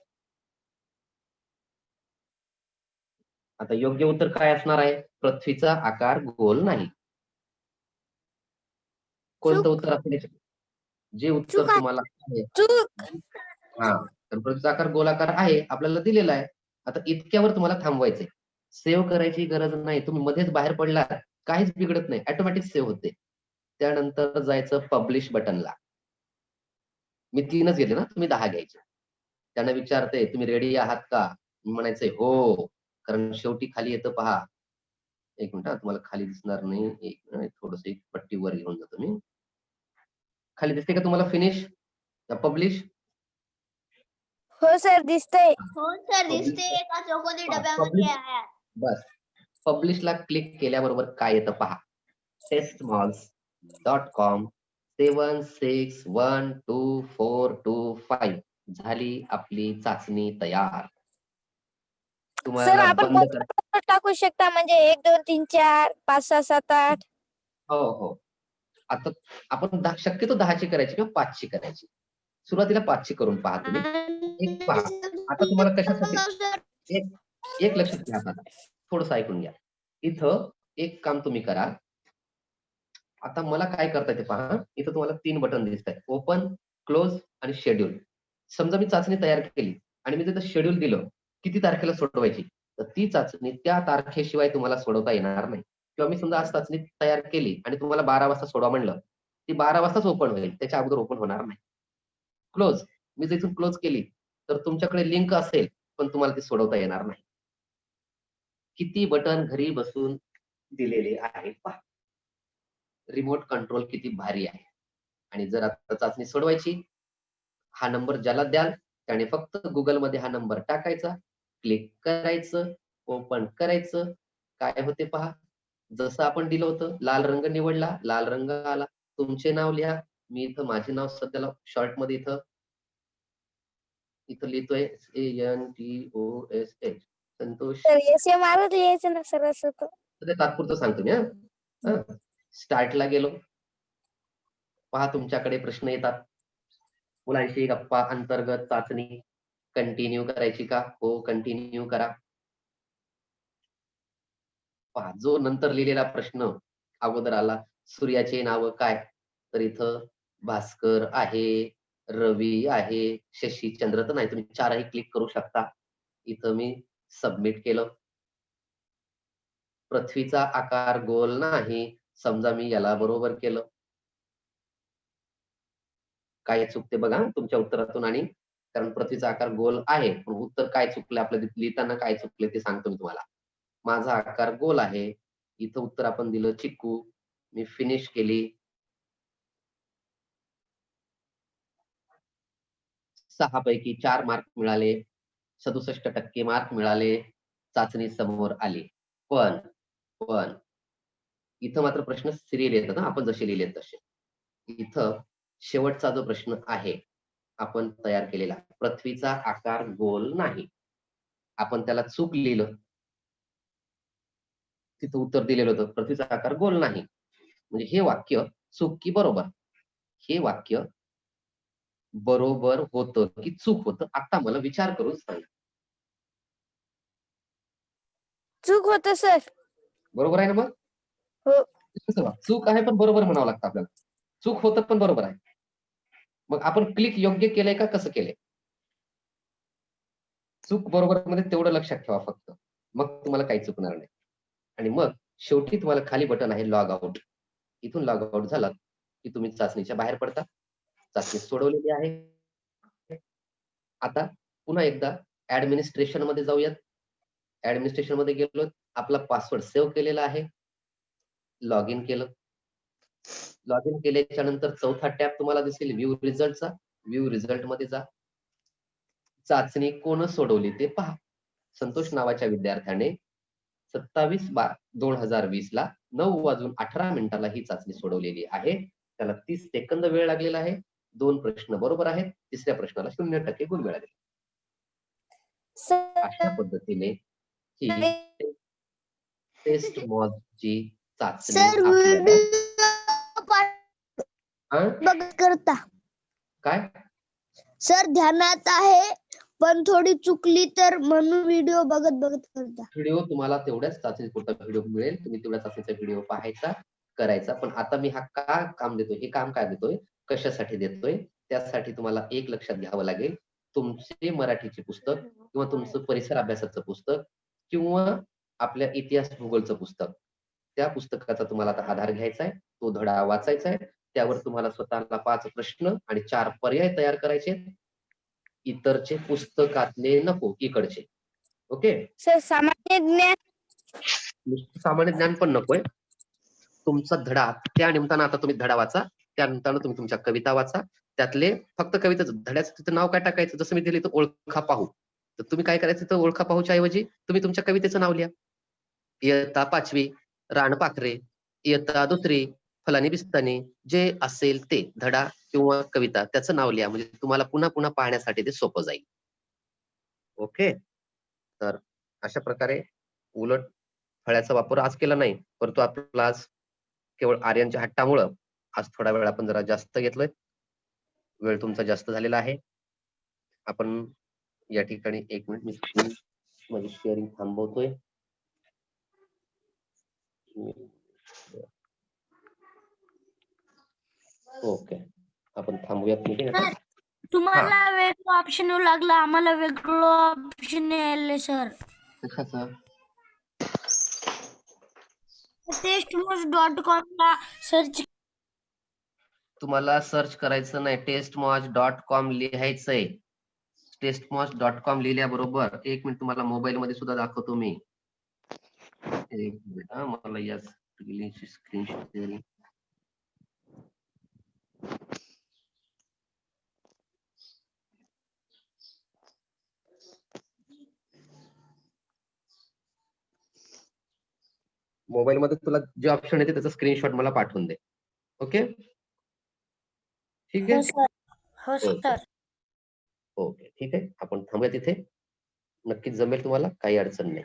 आता योग्य उत्तर काय असणार आहे? पृथ्वीचा आकार गोल नाही. कोणतं उत्तर असेल? जे उत्तर तुम्हाला आहे. तर पृथ्वीचा आकार गोलाकार आहे आपल्याला दिलेला आहे. आता इतक्यावर तुम्हाला थांबवायचंय. सेव्ह करायची गरज नाही. तुम्ही मध्येच बाहेर पडला काहीच बिघडत नाही, ऑटोमॅटिक सेव्ह होते. त्यानंतर जायचं पब्लिश बटनला. मी 3च घेतले ना, तुम्ही 10 घ्यायचे. त्यांना विचारते तुम्ही रेडी आहात का? म्हणायचंय हो, कारण शेवटी खाली येतं पहा. एक मिनिट तुम्हाला खाली दिसणार नाही. एक मिनिट थोडस एक पट्टी वर घेऊन जातो मी. खाली दिसते का तुम्हाला फिनिश पब्लिश? हो सर दिसतंय. हो सर दिसते एका चौकोनी डब्यामध्ये आहे. बस पब्लिशला क्लिक केल्याबरोबर काय येतं पहा. testmalls.com 76122425 झाली आपली चाचणी तयार. सर तुम्हाला आपण बंद कर. कोणता टाकू शकता म्हणजे 1 2 3 4 5 6 7 8. हो हो. आता आपण शक्यतो 10ची करायची किंवा 5ची करायची. सुरुवातीला 5ची करून पहा तुम्ही. एक पहा. आता तुम्हाला कशासाठी एक लक्षात घ्या. आता थोडंसं ऐकून घ्या. इथं एक काम तुम्ही करा. आता मला काय करता येते पहा. इथं तुम्हाला 3 बटन दिसत आहेत. ओपन, क्लोज आणि शेड्यूल. समजा मी चाचणी तयार केली आणि मी तिथं शेड्यूल दिलं किती तारखेला सोडवायची, तर ती चाचणी त्या तारखेशिवाय तुम्हाला सोडवता येणार नाही. किंवा मी समजा आज चाचणी तयार केली आणि तुम्हाला 12 वाजता सोडवा म्हणलं, ती 12 वाजताच ओपन होईल, त्याच्या अगोदर ओपन होणार नाही. क्लोज, मी जर इथून क्लोज केली तर तुमच्याकडे लिंक असेल पण तुम्हाला ती सोडवता येणार नाही. किती बटन घरी बसून दिलेले आहे पहा. रिमोट कंट्रोल किती भारी आहे. आणि जर आता चाचणी सोडवायची, हा नंबर ज्याला द्याल त्याने फक्त गुगल मध्ये हा नंबर टाकायचा, क्लिक करायचं, ओपन करायचं. काय होते पहा. जसं आपण दिलं होतं लाल रंग निवडला, लाल रंग आला. तुमचे नाव लिहा. मी इथं माझे नाव सध्याला शॉर्ट मध्ये इथं लिहितोय SANTOSH संतोष. तर SMR लिहायचं ना सर असं तर. ते तात्पुरतं सांगतो मी. स्टार्टला गेलो. पहा तुमच्याकडे प्रश्न येतात. मुलांशी गप्पा अंतर्गत चाचणी कंटिन्यू करायची का? हो कंटिन्यू करा. पहा जो नंतर लिहिलेला प्रश्न अगोदर आला, सूर्याचे नाव काय? तर इथं भास्कर आहे, रवी आहे, शशी चंद्र तर नाही. तुम्ही 4ही क्लिक करू शकता. इथं मी सबमिट केलं. पृथ्वीचा आकार गोल नाही. समजा मी याला बरोबर केलं. काय चुकते बघा तुमच्या उत्तरातून. आणि कारण पृथ्वीचा आकार गोल आहे पण उत्तर काय चुकलं आपलं लिहिताना काय चुकले ते सांगतो मी तुम्हाला. माझा आकार गोल आहे. इथं उत्तर आपण दिलं चिक्कू. मी फिनिश केली. 6 पैकी 4 मार्क मिळाले. 67% मार्क मिळाले. चाचणी समोर आली. पण इथं मात्र प्रश्न सिरियल येतात ना, आपण जसे लिहिले तसे. इथं शेवटचा जो प्रश्न आहे आपण तयार केलेला, पृथ्वीचा आकार गोल नाही, आपण त्याला चूक लिहिलं. तिथं उत्तर दिलेलं होतं पृथ्वीचा आकार गोल नाही. म्हणजे हे वाक्य चूक की बरोबर? हे वाक्य बरोबर होतं की चूक होतं? आता मला विचार करून सांगा. चूक होतं सर. बरोबर आहे ना मग? हो. चूक आहे पण बरोबर म्हणावं लागतं आपल्याला. चूक होतं पण बरोबर आहे. मग आपण क्लिक योग्य केलंय का कसं केलंय? चूक बरोबर मध्ये तेवढं लक्षात ठेवा फक्त. मग तुम्हाला काही चुकणार नाही. आणि मग शेवटी तुम्हाला खाली बटन आहे लॉग आउट. इथून लॉग आउट झालात की तुम्ही चाचणीच्या बाहेर पडता. चाचणी सोडवलेली आहे. आता पुन्हा एकदा ऍडमिनिस्ट्रेशन मध्ये जाऊयात. ऍडमिनिस्ट्रेशन मध्ये गेलो. आपला पासवर्ड सेव्ह केलेला आहे. लॉग इन केलं. लॉग इन केल्याच्या नंतर चौथा टॅब तुम्हाला दिसेल व्ह्यू रिझल्टचा. व्ह्यू रिझल्ट मध्ये जा. चाचणी कोण सोडवली ते पहा. संतोष नावाच्या विद्यार्थ्याने 27/12/2020 ला 9:18 ही चाचणी सोडवलेली आहे. त्याला 30 सेकंद वेळ लागलेला आहे. 2 प्रश्न बरोबर आहेत. तिसऱ्या प्रश्नाला 0% गुण मिळाले. अशा पद्धतीने ही टेस्ट मॉडची चाचणी सर आपल्याला बघत करता काय सर ध्यानात आहे पण थोडी चुकली तर म्हणून व्हिडिओ बघत करता. व्हिडिओ तुम्हाला तेवढ्याच चाचणी पुरता व्हिडिओ मिळेल. तुम्ही तेवढ्या चाचणीचा व्हिडिओ पाहायचा करायचा. पण आता मी हा काम देतोय, हे काम काय देतोय, कशासाठी देतोय, त्यासाठी तुम्हाला एक लक्षात घ्यावं लागेल. तुमचे मराठीचे पुस्तक किंवा तुमचं परिसर अभ्यासाचं पुस्तक किंवा आपल्या इतिहास भूगोलचं पुस्तक, त्या पुस्तकाचा तुम्हाला आता आधार घ्यायचा आहे, तो धडा वाचायचा आहे. त्यावर तुम्हाला स्वतःला 5 प्रश्न आणि 4 पर्याय तयार करायचे. इतरचे पुस्तकातले नको, इकडचे. ओके. सर सामान्य ज्ञान नुसतं सामान्य ज्ञान पण नकोय. तुमचा धडा, त्या निमित्तानं आता तुम्ही धडा वाचा, त्या निमित्तानं तुम्ही तुमच्या कविता वाचा. त्यातले फक्त कवितेचं धड्याचं तिथं नाव काय टाकायचं, जसं मी दिलं इथं ओळखा पाहू, तर तुम्ही काय करायचं, तर ओळखा पाहूच्या ऐवजी तुम्ही तुमच्या कवितेचं नाव लिहा. इयत्ता 5वी रानपाखरे, इयत्ता 2री फलानी बिस्तानी, जे असेल ते धडा किंवा कविता त्याचं नाव लिहा. म्हणजे तुम्हाला पुन्हा पुन्हा पाहण्यासाठी ते सोपं जाईल. ओके. तर अशा प्रकारे उलट फळ्याचा वापर आज केला नाही, परंतु आपला आज केवळ आर्यांच्या हट्टामुळं आज थोडा वेळ आपण जरा जास्त घेतलोय. वेळ तुमचा जास्त झालेला आहे. आपण या ठिकाणी 1 मिनिट मी स्क्रीन मध्ये शेअरिंग थांबवतोय. ओके, आपण थांबूयात मीटिंग आता. तुम्हाला वेगळं ऑप्शन येऊ लागला, आम्हाला वेगळं ऑप्शन यायले सर. कशाचं? testmost.com ला सर्च तुम्हाला सर्च करायचं नाही, testmost.com लिहायचंय. testmost.com लिहिल्याबरोबर 1 मिनिट तुम्हाला मोबाईल मध्ये सुद्धा दाखवतो मी. 1 मिनिट मला या स्क्रीन शेअरिंग. मोबाईल मध्ये तुला जे ऑप्शन येते त्याचा स्क्रीनशॉट मला पाठवून दे. ओके, ठीक आहे. हो सर. ओके, ठीक आहे. आपण थांबूया तिथे. नक्कीच जमेल तुम्हाला, काही अडचण नाही.